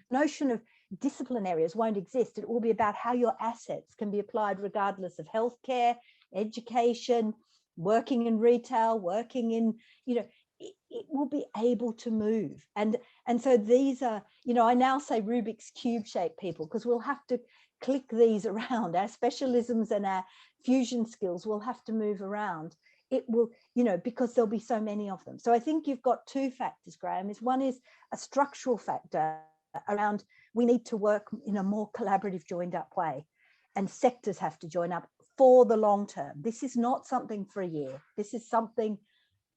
Notion of discipline areas won't exist. It will be about how your assets can be applied regardless of healthcare, education, working in retail, working in, it will be able to move. And so these are, I now say Rubik's Cube shaped people, because we'll have to click these around. Our specialisms and our fusion skills will have to move around. It will, because there'll be so many of them. So I think you've got two factors, Graham. One is a structural factor around, we need to work in a more collaborative, joined up way, and sectors have to join up for the long term. This is not something for a year. This is something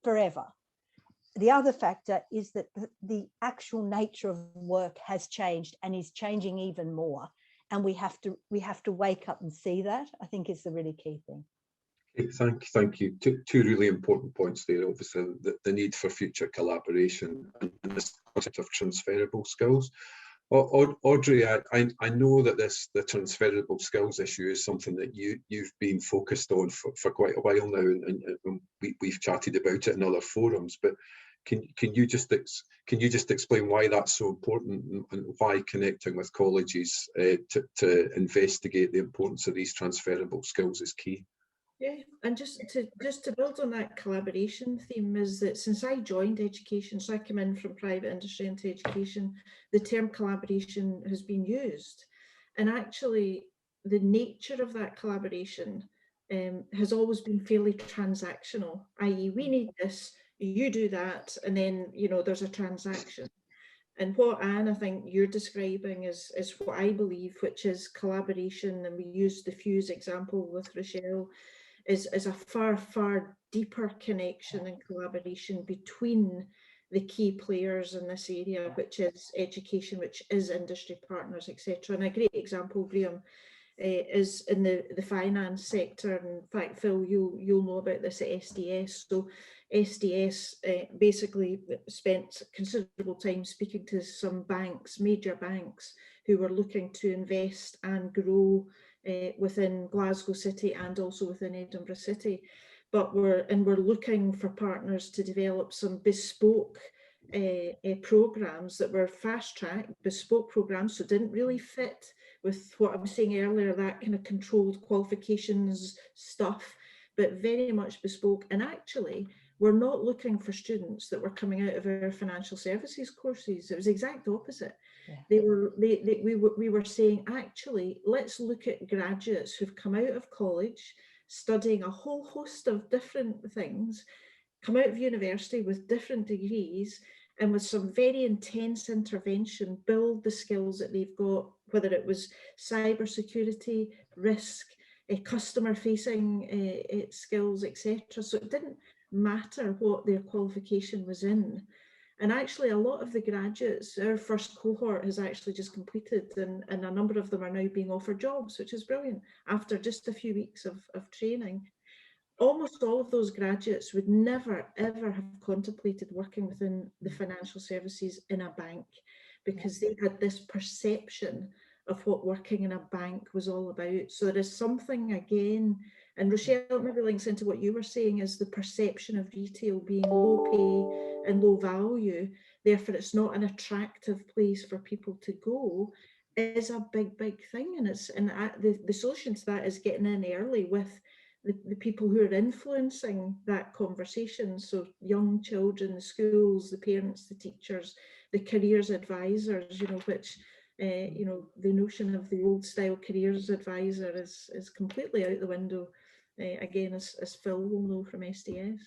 forever. The other factor is that the actual nature of work has changed and is changing even more. And we have to wake up and see that, I think, is the really key thing. Thank you. Two really important points there. Obviously, the need for future collaboration and this concept of transferable skills. Audrey, I know that the transferable skills issue is something that you've been focused on for quite a while now, and we've chatted about it in other forums. But can you just explain why that's so important, and why connecting with colleges to investigate the importance of these transferable skills is key? Yeah, and just to build on that collaboration theme, is that since I joined education, so I came in from private industry into education, the term collaboration has been used. And actually, the nature of that collaboration has always been fairly transactional, i.e. we need this, you do that, and then, there's a transaction. And what, Anne, I think you're describing is what I believe, which is collaboration, and we used the Fuse example with Rochelle, is a far, far deeper connection and collaboration between the key players in this area, which is education, which is industry partners, etc. And a great example, Graham, is in the finance sector. In fact, Phil, you'll know about this at SDS. So SDS basically spent considerable time speaking to some banks, major banks, who were looking to invest and grow within Glasgow City and also within Edinburgh City. But we're looking for partners to develop some bespoke programs that were fast-track, bespoke programs, so didn't really fit with what I was saying earlier, that kind of controlled qualifications stuff, but very much bespoke. And actually, we're not looking for students that were coming out of our financial services courses. It was the exact opposite. Yeah. We were saying, actually, let's look at graduates who've come out of college, studying a whole host of different things, come out of university with different degrees, and with some very intense intervention, build the skills that they've got, whether it was cybersecurity, risk, customer-facing skills, etc. So it didn't matter what their qualification was in. And actually, a lot of the graduates, our first cohort has actually just completed, and a number of them are now being offered jobs, which is brilliant, after just a few weeks of training. Almost all of those graduates would never, ever have contemplated working within the financial services in a bank, because they had this perception of what working in a bank was all about. So there is something, again, and Rochelle maybe links into what you were saying, is the perception of retail being low pay and low value, therefore it's not an attractive place for people to go, is a big, big thing. And the solution to that is getting in early with the people who are influencing that conversation. So young children, the schools, the parents, the teachers, the careers advisors, which, the notion of the old style careers advisor is completely out the window, again, as Phil will know from SDS.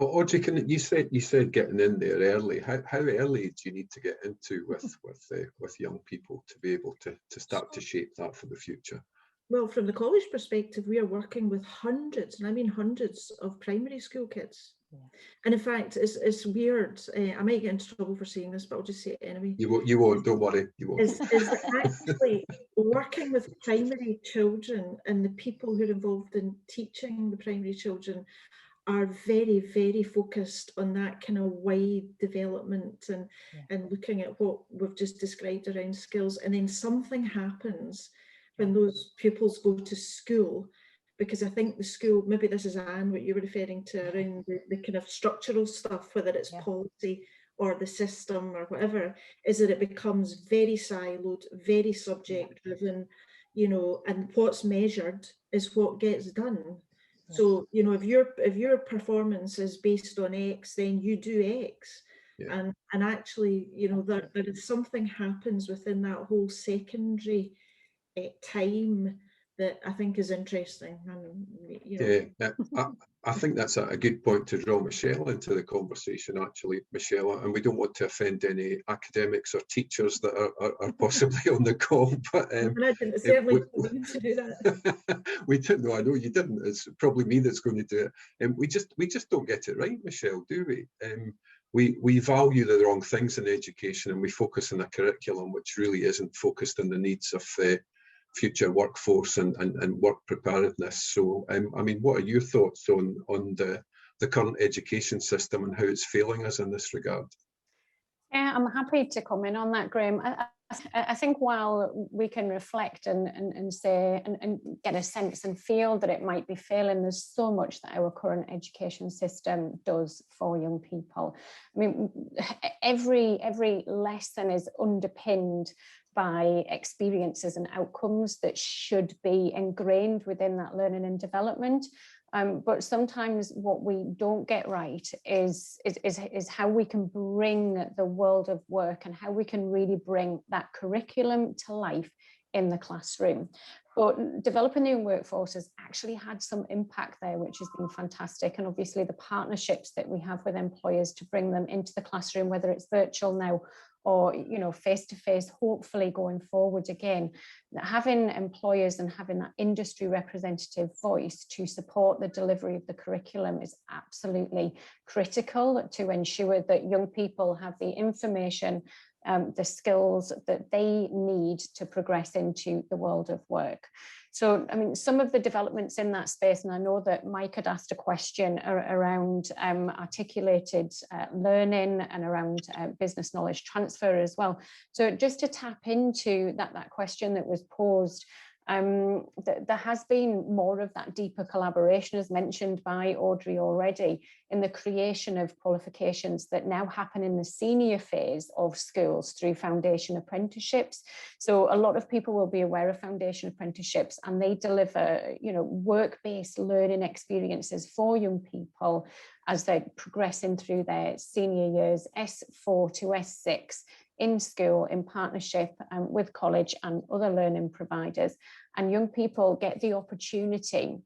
Audrey, you said getting in there early. How early do you need to get into with young people to be able to start to shape that for the future? Well, from the college perspective, we are working with hundreds, and I mean hundreds, of primary school kids. Yeah. And in fact, it's weird. I might get into trouble for saying this, but I'll just say it anyway. You won't. Don't worry. You won't. Is actually working with primary children, and the people who are involved in teaching the primary children are very, very focused on that kind of wide development and looking at what we've just described around skills. And then something happens when those pupils go to school, because I think the school, maybe this is Anne, what you were referring to around the kind of structural stuff, whether it's policy or the system or whatever, is that it becomes very siloed, very subject driven, you know, and what's measured is what gets done. So, you know, if your performance is based on X, then you do X. Yeah. And actually, you know, there is something happens within that whole secondary time that I think is interesting. And, you know. I think that's a good point to draw Michelle into the conversation, actually, Michelle, and we don't want to offend any academics or teachers that are possibly on the call, but I didn't certainly mean to do that. We didn't. No, I know you didn't. It's probably me that's going to do it. And we just don't get it right, Michelle, do we? We value the wrong things in education, and we focus on a curriculum which really isn't focused on the needs of future workforce and work preparedness. So, I mean, what are your thoughts on the current education system and how it's failing us in this regard? Yeah, I'm happy to come in on that, Graham. I think while we can reflect and say and get a sense and feel that it might be failing, there's so much that our current education system does for young people. I mean, every lesson is underpinned by experiences and outcomes that should be ingrained within that learning and development. But sometimes what we don't get right is how we can bring the world of work and how we can really bring that curriculum to life in the classroom. But developing the young workforce has actually had some impact there, which has been fantastic. And obviously the partnerships that we have with employers to bring them into the classroom, whether it's virtual now or, you know, face-to-face, hopefully going forward again, having employers and having that industry representative voice to support the delivery of the curriculum is absolutely critical to ensure that young people have the information, the skills that they need to progress into the world of work. So, I mean, some of the developments in that space, and I know that Mike had asked a question around articulated learning and around business knowledge transfer as well. So just to tap into that question that was posed, there has been more of that deeper collaboration, as mentioned by Audrey already, in the creation of qualifications that now happen in the senior phase of schools through foundation apprenticeships. So a lot of people will be aware of foundation apprenticeships, and they deliver, you know, work-based learning experiences for young people as they're progressing through their senior years, S4 to S6, in school in partnership with college and other learning providers. And young people get the opportunity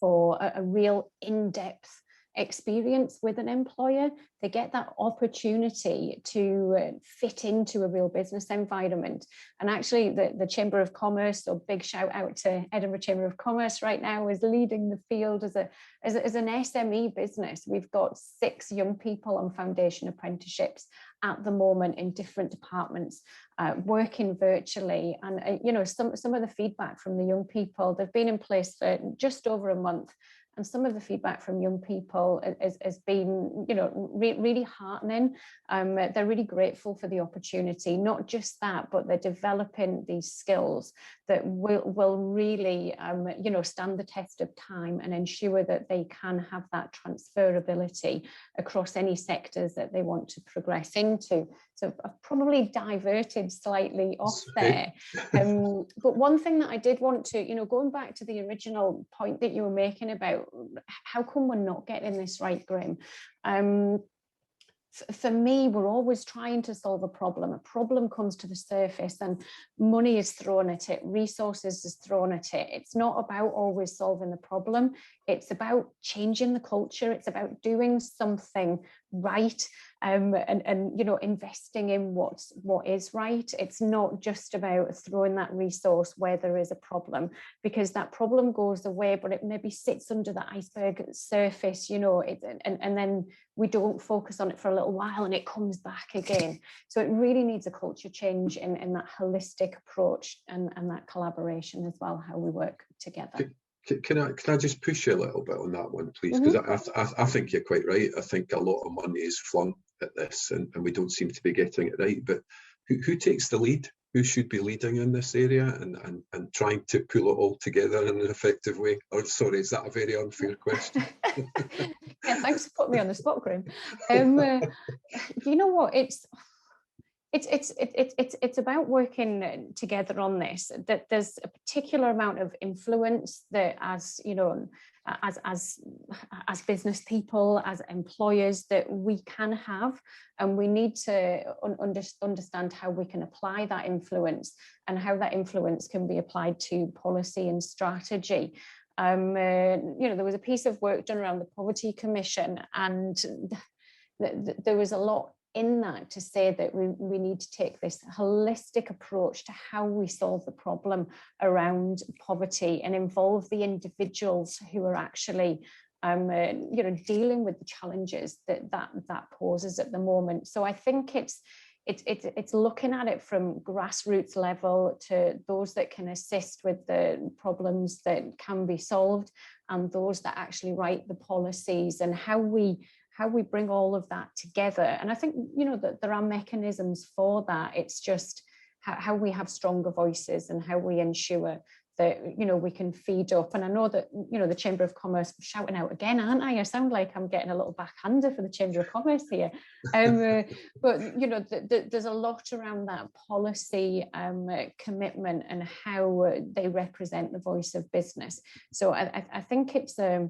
for a real in-depth experience with an employer. They get that opportunity to fit into a real business environment. And actually the Chamber of Commerce, so big shout out to Edinburgh Chamber of Commerce right now, is leading the field as an SME business. We've got 6 young people on foundation apprenticeships at the moment in different departments, working virtually. And you know, some of the feedback from the young people, they've been in place for just over a month, and some of the feedback from young people has been, you know, really heartening. They're really grateful for the opportunity. Not just that, but they're developing these skills that will really, you know, stand the test of time and ensure that they can have that transferability across any sectors that they want to progress into. So I've probably diverted slightly off there. But one thing that I did want to, you know, going back to the original point that you were making about how come we're not getting this right, Graham? for me, we're always trying to solve a problem. A problem comes to the surface and money is thrown at it, resources is thrown at it. It's not about always solving the problem. It's about changing the culture. It's about doing something right, and you know, investing in what is right. It's not just about throwing that resource where there is a problem, because that problem goes away, but it maybe sits under the iceberg surface, you know, and then we don't focus on it for a little while and it comes back again. So it really needs a culture change in that holistic approach and that collaboration as well, how we work together. Can I just push you a little bit on that one, please? Because I think you're quite right. I think a lot of money is flung at this and we don't seem to be getting it right. But who takes the lead? Who should be leading in this area and trying to pull it all together in an effective way? Or sorry, is that a very unfair question? Yeah, thanks for putting me on the spot, Graham. You know what? It's about working together on this. That there's a particular amount of influence that, as you know, as business people, as employers, that we can have, and we need to understand how we can apply that influence and how that influence can be applied to policy and strategy. You know, there was a piece of work done around the Poverty Commission, and there was a lot in that to say that we need to take this holistic approach to how we solve the problem around poverty and involve the individuals who are actually you know, dealing with the challenges that poses at the moment. So I think it's looking at it from grassroots level to those that can assist with the problems that can be solved, and those that actually write the policies, and how we bring all of that together. And I think, you know, that there are mechanisms for that. It's just how we have stronger voices and how we ensure that, you know, we can feed up. And I know that, you know, the Chamber of Commerce, shouting out again, aren't I? I sound like I'm getting a little backhander for the Chamber of Commerce here. But, you know, there's a lot around that policy commitment and how they represent the voice of business. So I think it's a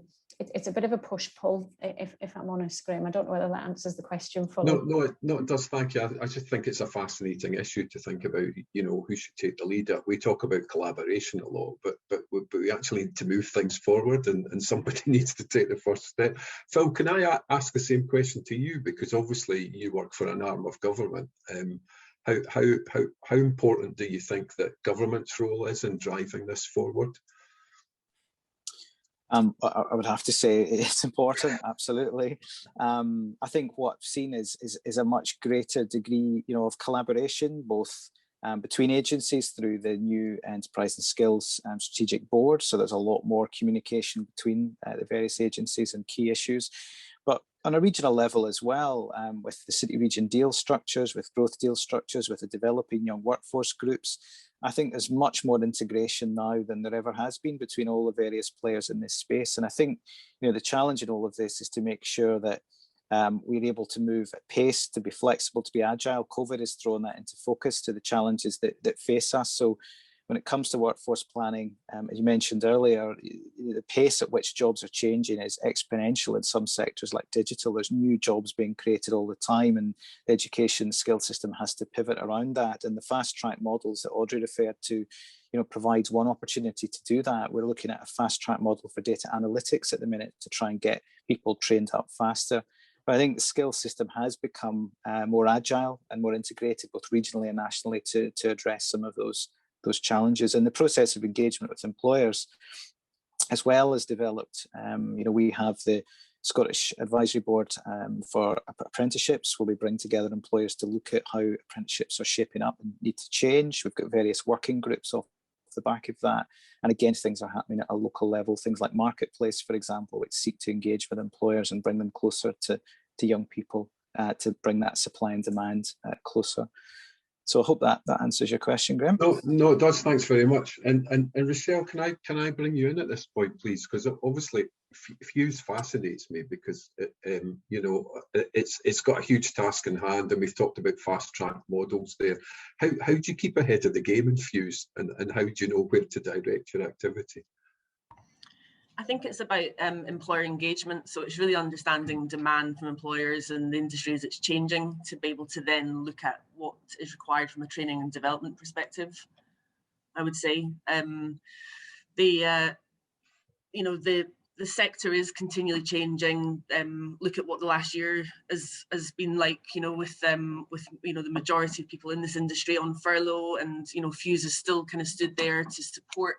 bit of a push-pull, if I'm honest, Graham. I don't know whether that answers the question fully. No, it does. Thank you. I just think it's a fascinating issue to think about, you know, who should take the lead. We talk about collaboration a lot, but we actually need to move things forward, and somebody needs to take the first step. Phil, can I ask the same question to you? Because obviously you work for an arm of government. How important do you think that government's role is in driving this forward? I would have to say it's important, absolutely. I think what I've seen is a much greater degree, you know, of collaboration, both between agencies through the new Enterprise and Skills Strategic Board. So there's a lot more communication between the various agencies and key issues. But on a regional level as well, with the city region deal structures, with growth deal structures, with the developing young workforce groups, I think there's much more integration now than there ever has been between all the various players in this space. And I think, you know, the challenge in all of this is to make sure that we're able to move at pace, to be flexible, to be agile. COVID has thrown that into focus to the challenges that face us. So when it comes to workforce planning, as you mentioned earlier, the pace at which jobs are changing is exponential in some sectors like digital. There's new jobs being created all the time, and the education skill system has to pivot around that. And the fast track models that Audrey referred to, you know, provides one opportunity to do that. We're looking at a fast track model for data analytics at the minute to try and get people trained up faster. But I think the skill system has become more agile and more integrated, both regionally and nationally, to address some of those challenges. And the process of engagement with employers as well as developed. You know, we have the Scottish Advisory Board for apprenticeships, where we bring together employers to look at how apprenticeships are shaping up and need to change. We've got various working groups off the back of that. And again, things are happening at a local level, things like Marketplace, for example, which seek to engage with employers and bring them closer to young people, to bring that supply and demand closer. So I hope that answers your question, Graham. No, it does. Thanks very much. And Rochelle, can I bring you in at this point, please? Because obviously, Fuse fascinates me because you know, it's got a huge task in hand, and we've talked about fast track models there. How do you keep ahead of the game in Fuse, and how do you know where to direct your activity? I think it's about employer engagement. So it's really understanding demand from employers and the industry as it's changing to be able to then look at what is required from a training and development perspective, I would say. The sector is continually changing. Look at what the last year has been like, with the majority of people in this industry on furlough, and Fuse has still kind of stood there to support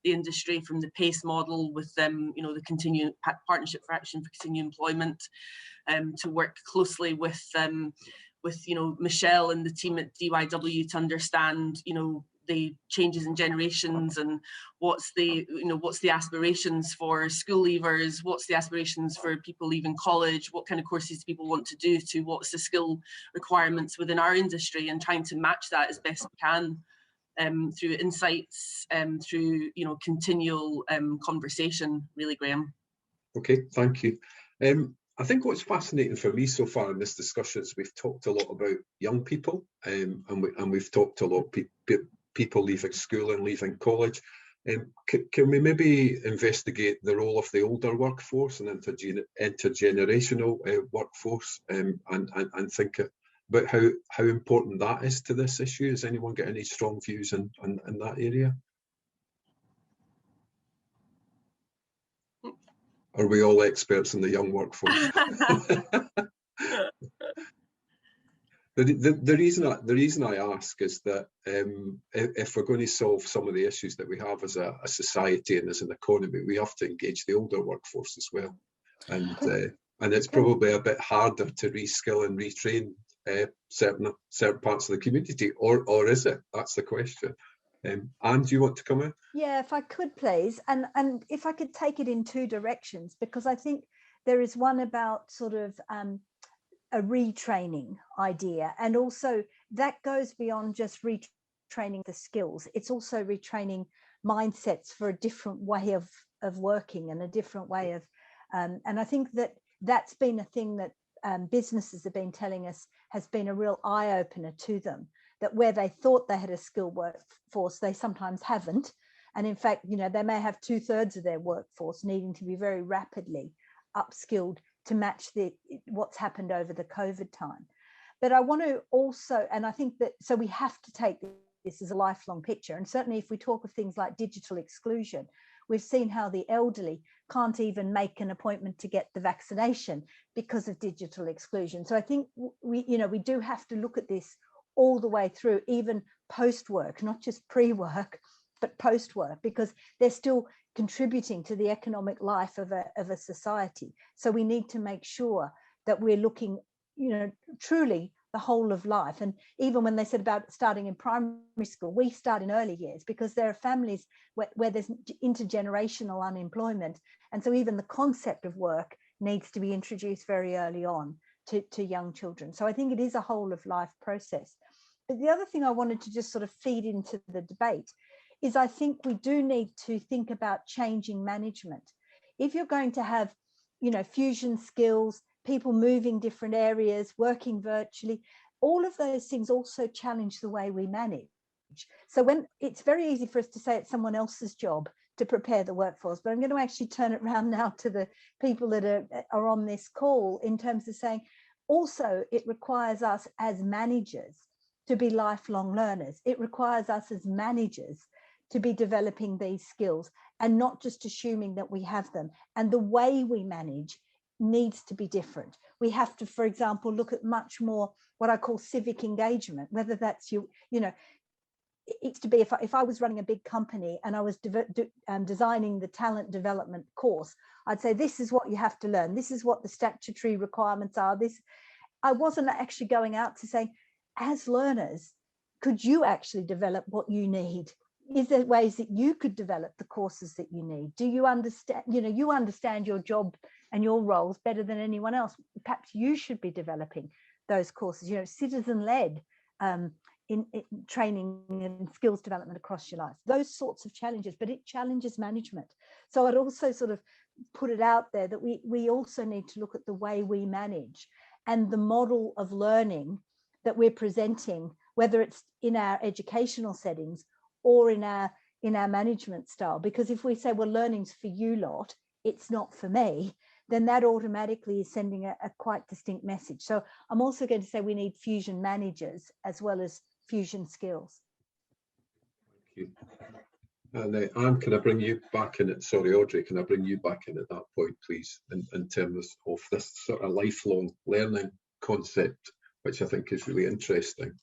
the industry from the PACE model with the continuing Partnership for Action for Continued Employment, to work closely with Michelle and the team at DYW to understand the changes in generations and what's the aspirations for school leavers, what's the aspirations for people leaving college, what kind of courses do people want to do, to what's the skill requirements within our industry, and trying to match that as best we can through insights, through continual conversation, really, Graham. Okay, thank you. I think what's fascinating for me so far in this discussion is we've talked a lot about young people, and we've talked a lot about people leaving school and leaving college. Can we maybe investigate the role of the older workforce and intergenerational workforce, and think about how important that is to this issue? Has anyone got any strong views in that area? Are we all experts in the young workforce? The reason I ask is that if we're going to solve some of the issues that we have as a society and as an economy, we have to engage the older workforce as well, and it's probably a bit harder to reskill and retrain certain parts of the community, or is it? That's the question. Anne, do you want to come in? Yeah, if I could, please, and if I could take it in two directions, because I think there is one about sort of a retraining idea, and also that goes beyond just retraining the skills. It's also retraining mindsets for a different way of working and a different way of and I think that's been a thing that businesses have been telling us has been a real eye-opener to them, that where they thought they had a skilled workforce, they sometimes haven't, and in fact they may have 2/3 of their workforce needing to be very rapidly upskilled to match what's happened over the COVID time. But I want to also, and I think that, so we have to take this as a lifelong picture. And certainly if we talk of things like digital exclusion, we've seen how the elderly can't even make an appointment to get the vaccination because of digital exclusion. So I think we do have to look at this all the way through, even post-work, not just pre-work, but post-work, because they're still contributing to the economic life of a society. So we need to make sure that we're looking, truly the whole of life. And even when they said about starting in primary school, we start in early years because there are families where there's intergenerational unemployment. And so even the concept of work needs to be introduced very early on to young children. So I think it is a whole of life process. But the other thing I wanted to just sort of feed into the debate is I think we do need to think about changing management. If you're going to have, fusion skills, people moving different areas, working virtually, all of those things also challenge the way we manage. So when it's very easy for us to say it's someone else's job to prepare the workforce, but I'm going to actually turn it around now to the people that are on this call in terms of saying, also it requires us as managers to be lifelong learners. It requires us as managers to be developing these skills and not just assuming that we have them. And the way we manage needs to be different. We have to, for example, look at much more what I call civic engagement, whether that's it's to be, if I was running a big company and I was designing the talent development course, I'd say, this is what you have to learn. This is what the statutory requirements are. I wasn't actually going out to say, as learners, could you actually develop what you need? Is there ways that you could develop the courses that you need? Do you understand, you understand your job and your roles better than anyone else? Perhaps you should be developing those courses, citizen-led in training and skills development across your life, those sorts of challenges, but it challenges management. So I'd also sort of put it out there that we also need to look at the way we manage and the model of learning that we're presenting, whether it's in our educational settings or in our management style. Because if we say, well, learning's for you lot, it's not for me, then that automatically is sending a quite distinct message. So I'm also going to say we need fusion managers as well as fusion skills. Thank you. And Anne, can I bring you back in it? Sorry, Audrey, can I bring you back in at that point, please, in terms of this sort of lifelong learning concept, which I think is really interesting.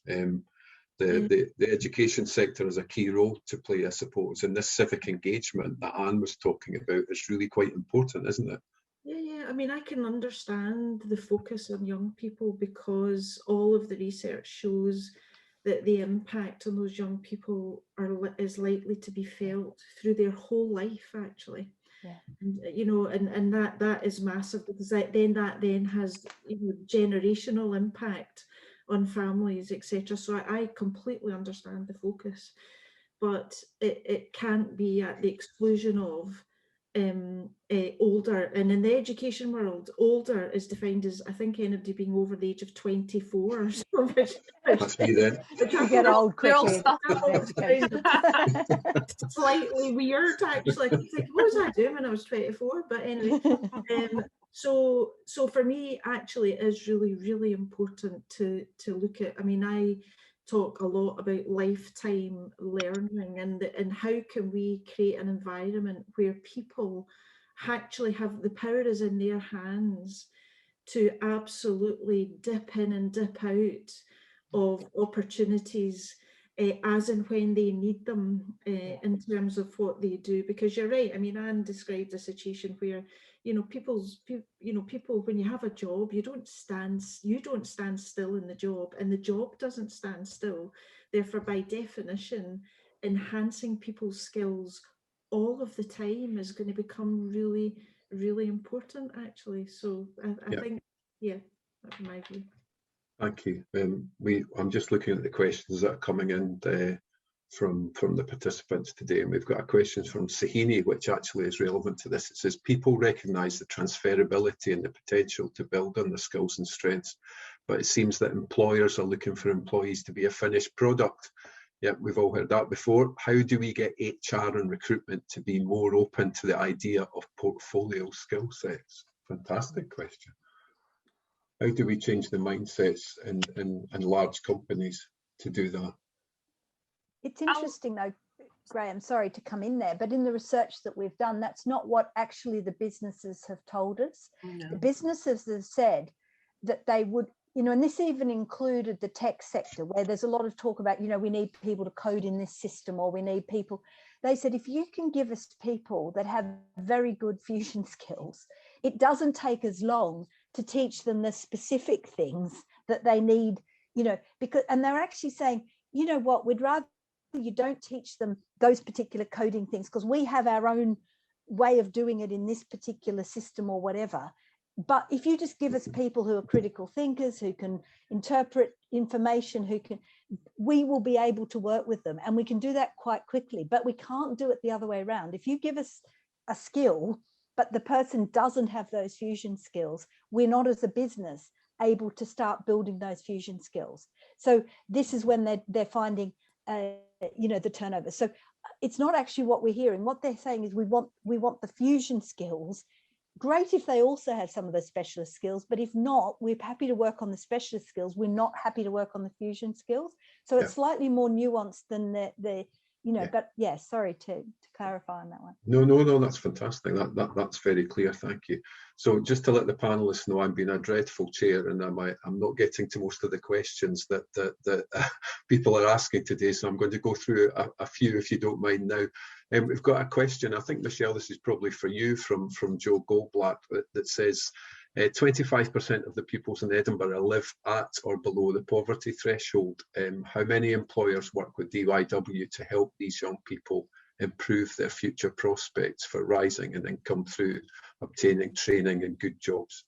The education sector has a key role to play, I suppose, and this civic engagement that Anne was talking about is really quite important, isn't it? Yeah, I mean, I can understand the focus on young people because all of the research shows that the impact on those young people is likely to be felt through their whole life, actually. Yeah. And, you know, and that is massive, because that then has, you know, generational impact on families, etc. So I completely understand the focus, but it can't be at the exclusion of older. And in the education world, older is defined as, I think, anybody being over the age of 24 or so. That's me then. You get old quickly. Slightly weird, actually. I think, what was I doing when I was 24? But anyway, so for me, actually, it is really, really important to look at. I mean, I talk a lot about lifetime learning and how can we create an environment where people actually have the power is in their hands to absolutely dip in and dip out of opportunities as and when they need them in terms of what they do. Because you're right, I mean, Anne described a situation where, you know, people, when you have a job, you don't stand still in the job, and the job doesn't stand still. Therefore, by definition, enhancing people's skills all of the time is going to become really, really important, actually. So I think, yeah, that's my view. Thank you. I'm just looking at the questions that are coming in from the participants today, and we've got a question from Sahini, which actually is relevant to this. It says, people recognise the transferability and the potential to build on the skills and strengths, but it seems that employers are looking for employees to be a finished product. Yeah, we've all heard that before. How do we get HR and recruitment to be more open to the idea of portfolio skill sets? Fantastic question. How do we change the mindsets in large companies to do that? It's interesting though, Graham, sorry to come in there, but in the research that we've done, that's not what actually the businesses have told us. No. The businesses have said that they would, you know, and this even included the tech sector, where there's a lot of talk about, you know, we need people to code in this system, or we need people. They said, if you can give us people that have very good fusion skills, it doesn't take as long to teach them the specific things that they need, you know, because, and they're actually saying, you know what, we'd rather you don't teach them those particular coding things, because we have our own way of doing it in this particular system or whatever. But if you just give us people who are critical thinkers, who can interpret information, we will be able to work with them, and we can do that quite quickly. But we can't do it the other way around. If you give us a skill, but the person doesn't have those fusion skills, we're not as a business able to start building those fusion skills. So this is when they're finding, you know, the turnover. So it's not actually what we're hearing. What they're saying is we want the fusion skills. Great if they also have some of the specialist skills, but if not, we're happy to work on the specialist skills. We're not happy to work on the fusion skills. So it's slightly more nuanced than the you know, but yeah, sorry to clarify on that one. No, that's fantastic. That's very clear. Thank you. So just to let the panelists know, I'm being a dreadful chair, and I'm not getting to most of the questions that people are asking today. So I'm going to go through a few, if you don't mind now. We've got a question, I think, Michelle, this is probably for you, from Joe Goldblatt, that says 25% of the pupils in Edinburgh live at or below the poverty threshold. How many employers work with DYW to help these young people improve their future prospects for rising in income through obtaining training and good jobs?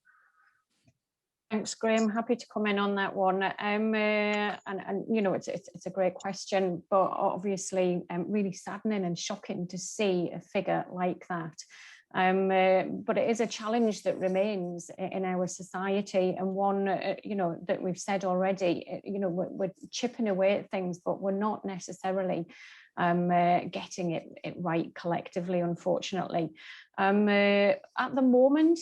Thanks, Graham. Happy to come in on that one. And you know, it's a great question, but obviously really saddening and shocking to see a figure like that. But it is a challenge that remains in our society, and one, you know, that we've said already, you know, we're chipping away at things, but we're not necessarily getting it right collectively, unfortunately. At the moment,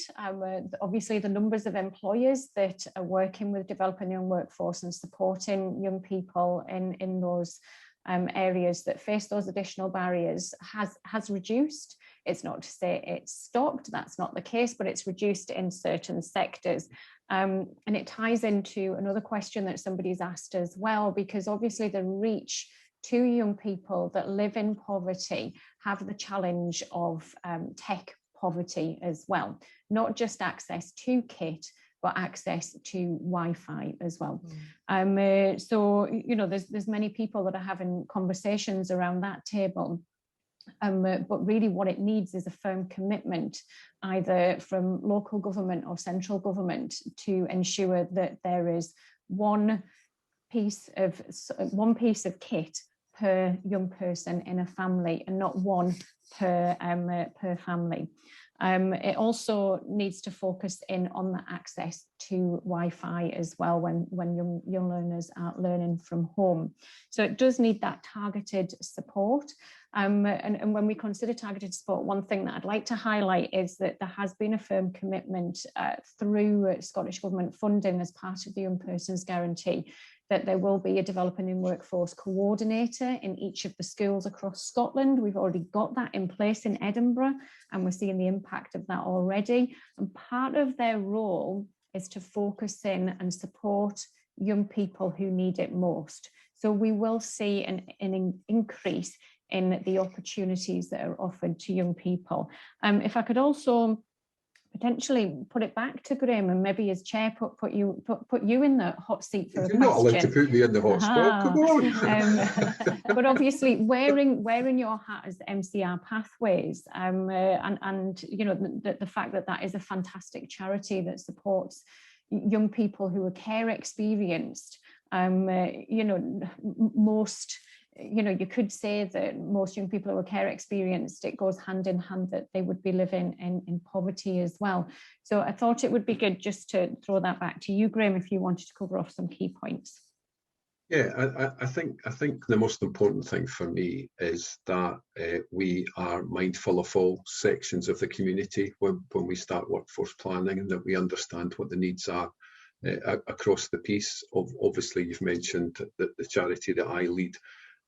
obviously the numbers of employers that are working with developing young workforce and supporting young people in those areas that face those additional barriers has reduced. It's not to say it's stopped, that's not the case, but it's reduced in certain sectors. And it ties into another question that somebody's asked as well, because obviously the reach to young people that live in poverty have the challenge of tech poverty as well, not just access to kit, but access to Wi-Fi as well. So, you know, there's many people that are having conversations around that table. But really what it needs is a firm commitment, either from local government or central government, to ensure that there is one piece of kit per young person in a family, and not one per family. It also needs to focus in on the access to Wi-Fi as well when young learners are learning from home. So it does need that targeted support. And when we consider targeted support, one thing that I'd like to highlight is that there has been a firm commitment through Scottish Government funding as part of the Young Persons Guarantee that there will be a developing young workforce coordinator in each of the schools across Scotland. We've already got that in place in Edinburgh, and we're seeing the impact of that already. And part of their role is to focus in and support young people who need it most. So we will see an increase in the opportunities that are offered to young people. If I could also potentially put it back to Graham, and maybe as chair put you in the hot seat for a question. You're not allowed to put me in the hot spot. Come on. But obviously, wearing your hat as MCR Pathways, and you know the fact that that is a fantastic charity that supports young people who are care experienced. You know, most. You know, you could say that most young people who are care experienced, it goes hand in hand that they would be living in poverty as well. So I thought it would be good just to throw that back to you, Graham, if you wanted to cover off some key points. Yeah, I think the most important thing for me is that we are mindful of all sections of the community when we start workforce planning, and that we understand what the needs are across the piece. Obviously, you've mentioned that the charity that I lead,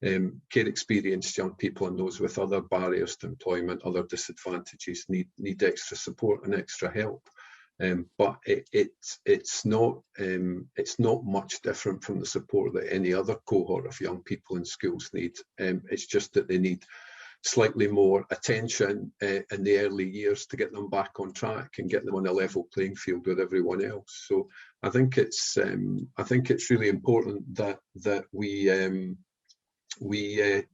care experienced young people and those with other barriers to employment, other disadvantages need extra support and extra help. But it's not much different from the support that any other cohort of young people in schools need. It's just that they need slightly more attention in the early years to get them back on track and get them on a level playing field with everyone else. So I think it's really important that we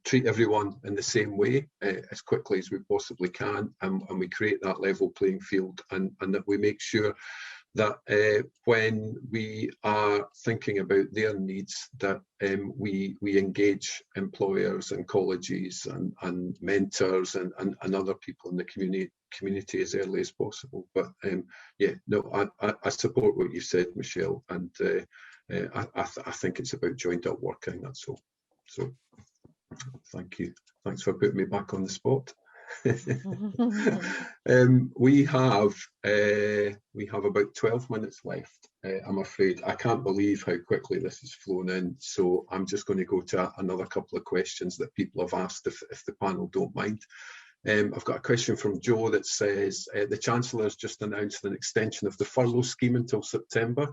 treat everyone in the same way as quickly as we possibly can, and we create that level playing field, and that we make sure that when we are thinking about their needs, that we engage employers and colleges and mentors and other people in the community as early as possible. But yeah, no, I support what you said, Michelle, and I think it's about joined up working, that's all. So thank you. Thanks for putting me back on the spot. We have about 12 minutes left. I'm afraid I can't believe how quickly this has flown in, so I'm just going to go to another couple of questions that people have asked, if the panel don't mind. I've got a question from Joe that says, the Chancellor has just announced an extension of the furlough scheme until September.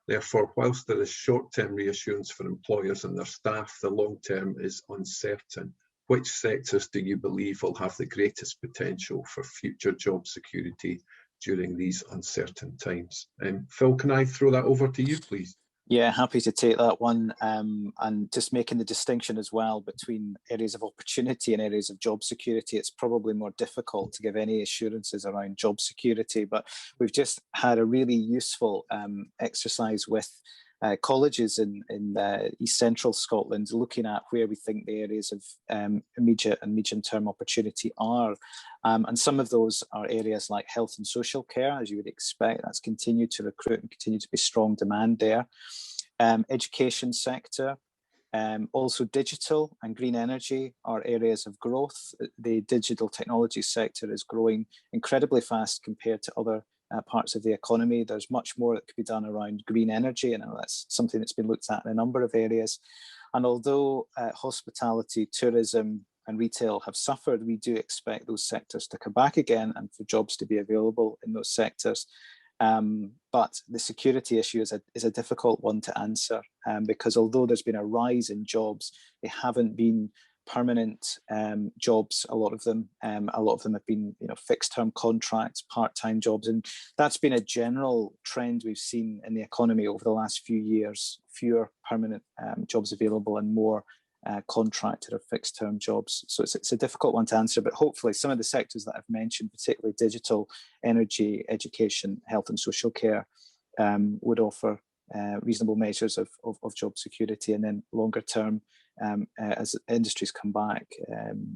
Therefore, whilst there is short-term reassurance for employers and their staff, the long-term is uncertain. Which sectors do you believe will have the greatest potential for future job security during these uncertain times? Phil, can I throw that over to you, please? Yeah, happy to take that one, and just making the distinction as well between areas of opportunity and areas of job security. It's probably more difficult to give any assurances around job security, but we've just had a really useful exercise with colleges in East Central Scotland, looking at where we think the areas of immediate and medium-term opportunity are. And some of those are areas like health and social care, as you would expect. That's continued to recruit and continue to be strong demand there. Education sector, Also, digital and green energy are areas of growth. The digital technology sector is growing incredibly fast compared to other parts of the economy. There's much more that could be done around green energy, and that's something that's been looked at in a number of areas. And although hospitality, tourism and retail have suffered, we do expect those sectors to come back again and for jobs to be available in those sectors. But the security issue is a difficult one to answer, because although there's been a rise in jobs, they haven't been permanent jobs. A lot of them have been, fixed-term contracts, part-time jobs, and that's been a general trend we've seen in the economy over the last few years. Fewer permanent jobs available and more contracted or fixed-term jobs. So it's a difficult one to answer, but hopefully some of the sectors that I've mentioned, particularly digital, energy, education, health and social care, would offer reasonable measures of job security, and then longer term, as industries come back,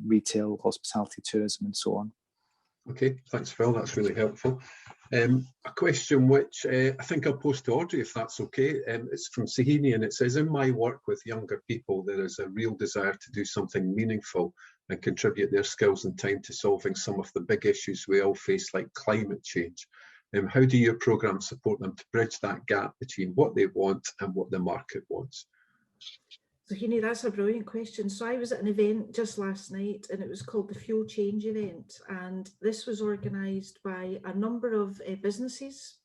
retail, hospitality, tourism and so on. Okay, thanks Phil, that's really helpful. A question which I think I'll post to Audrey if that's okay. It's from Sahini and it says, in my work with younger people, there is a real desire to do something meaningful and contribute their skills and time to solving some of the big issues we all face, like climate change. How do your programme support them to bridge that gap between what they want and what the market wants? So Heaney, that's a brilliant question. So I was at an event just last night and it was called the Fuel Change event, and this was organised by a number of businesses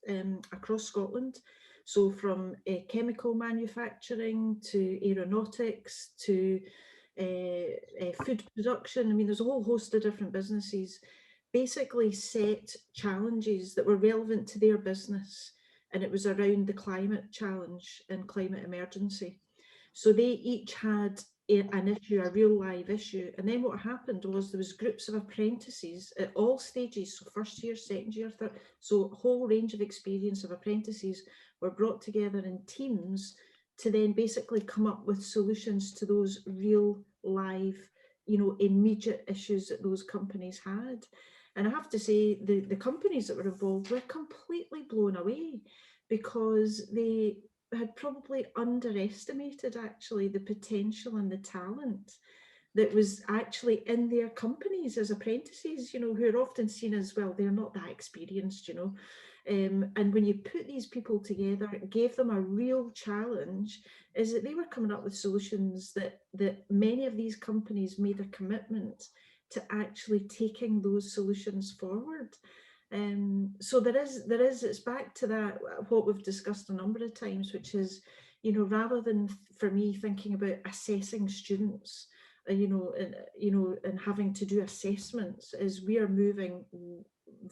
across Scotland. So from chemical manufacturing to aeronautics to food production. I mean, there's a whole host of different businesses basically set challenges that were relevant to their business, and it was around the climate challenge and climate emergency. So they each had an issue, a real live issue. And then what happened was there was groups of apprentices at all stages, so first year, second year, third, so a whole range of experience of apprentices were brought together in teams to then basically come up with solutions to those real live, immediate issues that those companies had. And I have to say, the companies that were involved were completely blown away, because they had probably underestimated actually the potential and the talent that was actually in their companies as apprentices, who are often seen as, well, they're not that experienced, and when you put these people together, it gave them a real challenge, is that they were coming up with solutions that many of these companies made a commitment to actually taking those solutions forward. So there is, it's back to that, what we've discussed a number of times, which is, rather than for me thinking about assessing students, and having to do assessments, is we are moving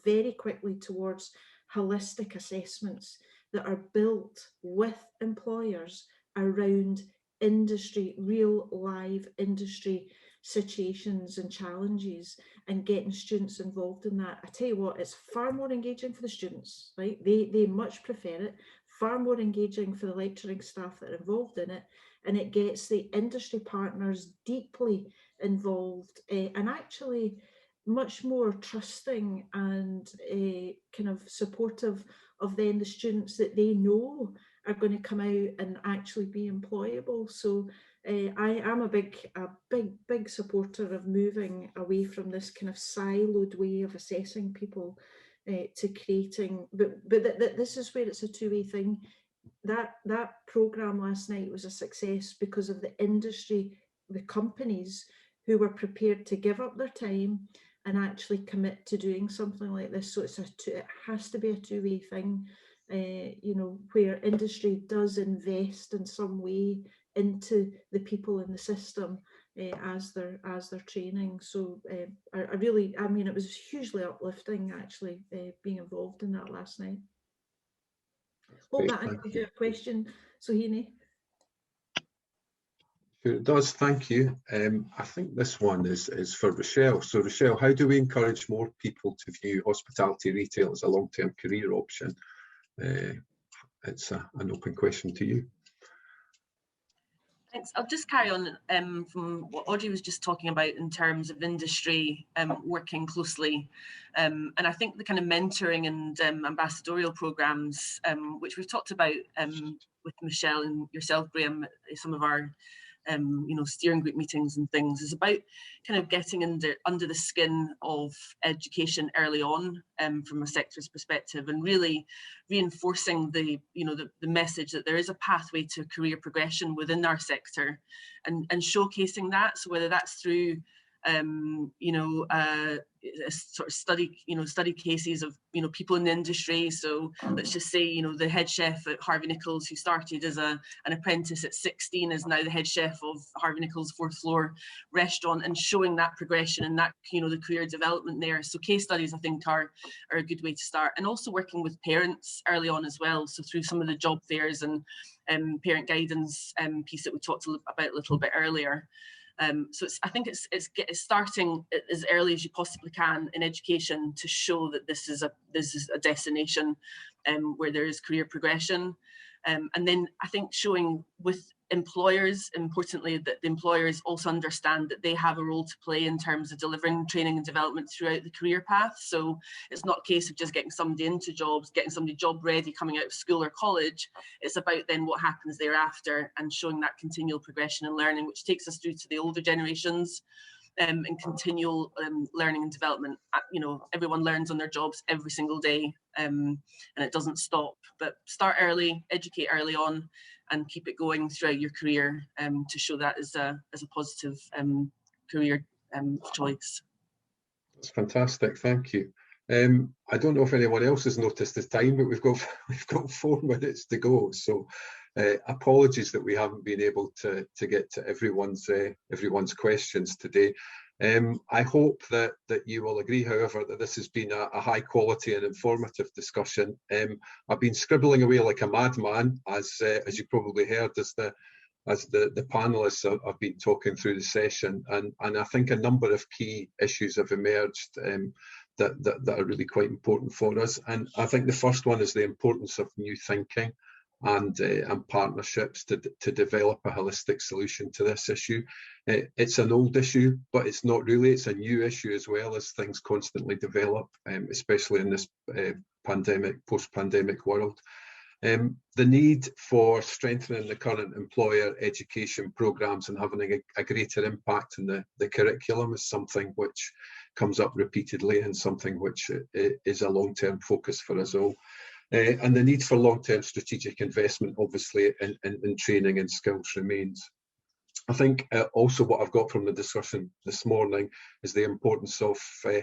very quickly towards holistic assessments that are built with employers around industry, real live industry situations and challenges, and getting students involved in that. I tell you what, it's far more engaging for the students, right? They much prefer it, far more engaging for the lecturing staff that are involved in it, and it gets the industry partners deeply involved, and actually much more trusting and kind of supportive of then the students that they know are going to come out and actually be employable. So I am a big supporter of moving away from this kind of siloed way of assessing people to creating, but this is where it's a two-way thing. That programme last night was a success because of the industry, the companies who were prepared to give up their time and actually commit to doing something like this. So it has to be a two-way thing, where industry does invest in some way into the people in the system as they're training. So I mean, it was hugely uplifting actually being involved in that last night. Hope that answers your question, Sohini. Sure it does, thank you. I think this one is for Rochelle. So Rochelle, how do we encourage more people to view hospitality retail as a long-term career option? It's an open question to you. Thanks. I'll just carry on from what Audrey was just talking about in terms of industry working closely. And I think the kind of mentoring and ambassadorial programmes, which we've talked about with Michelle and yourself, Graham, some of our steering group meetings and things, is about kind of getting under the skin of education early on, from a sector's perspective, and really reinforcing the message that there is a pathway to career progression within our sector, and showcasing that. So whether that's through sort of study cases of people in the industry. So let's just say the head chef at Harvey Nichols, who started as an apprentice at 16, is now the head chef of Harvey Nichols' 4th floor restaurant, and showing that progression and that the career development there. So case studies, I think, are a good way to start, and also working with parents early on as well. So through some of the job fairs and parent guidance piece that we talked about a little bit earlier. So I think it's starting as early as you possibly can in education to show that this is a destination where there is career progression, and then I think showing with employers, importantly, that the employers also understand that they have a role to play in terms of delivering training and development throughout the career path. So it's not a case of just getting somebody into jobs, getting somebody job ready coming out of school or college. It's about then what happens thereafter, and showing that continual progression and learning, which takes us through to the older generations, and continual learning and development. Everyone learns on their jobs every single day, and it doesn't stop. But start early, educate early on, and keep it going throughout your career, to show that as a positive career choice. That's fantastic, thank you. I don't know if anyone else has noticed the time, but we've got 4 minutes to go. So apologies that we haven't been able to get to everyone's questions today. I hope that you will agree, however, that this has been a high quality and informative discussion. I've been scribbling away like a madman, as you probably heard, as the panelists have been talking through the session, and I think a number of key issues have emerged that are really quite important for us. And I think the first one is the importance of new thinking and partnerships to develop a holistic solution to this issue. It's an old issue, but it's not really. It's a new issue as well, as things constantly develop, especially in this post-pandemic world. The need for strengthening the current employer education programmes and having a greater impact on the curriculum is something which comes up repeatedly, and something which is a long-term focus for us all. And the need for long-term strategic investment, obviously, in training and skills remains. I think also what I've got from the discussion this morning is the importance of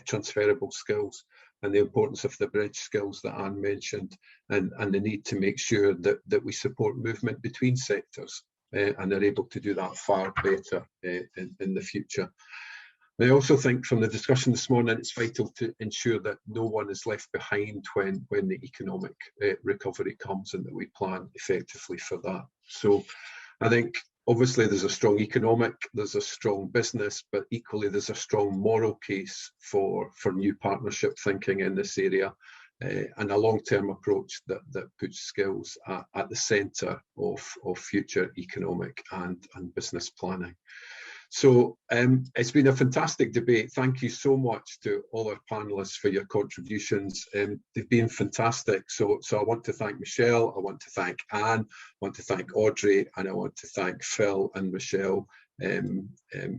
transferable skills, and the importance of the bridge skills that Anne mentioned, and the need to make sure that we support movement between sectors, and are able to do that far better in the future. I also think from the discussion this morning, it's vital to ensure that no one is left behind when the economic recovery comes, and that we plan effectively for that. So I think obviously there's a strong economic, there's a strong business, but equally there's a strong moral case for new partnership thinking in this area, and a long-term approach that puts skills at the centre of future economic and business planning. So it's been a fantastic debate. Thank you so much to all our panellists for your contributions. They've been fantastic. So I want to thank Michelle, I want to thank Anne, I want to thank Audrey, and I want to thank Phil and Rochelle,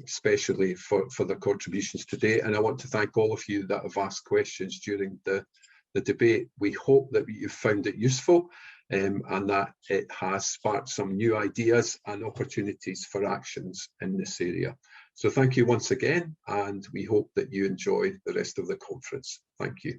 especially for their contributions today. And I want to thank all of you that have asked questions during the debate. We hope that you've found it useful, and that it has sparked some new ideas and opportunities for actions in this area. So thank you once again, and we hope that you enjoy the rest of the conference. Thank you.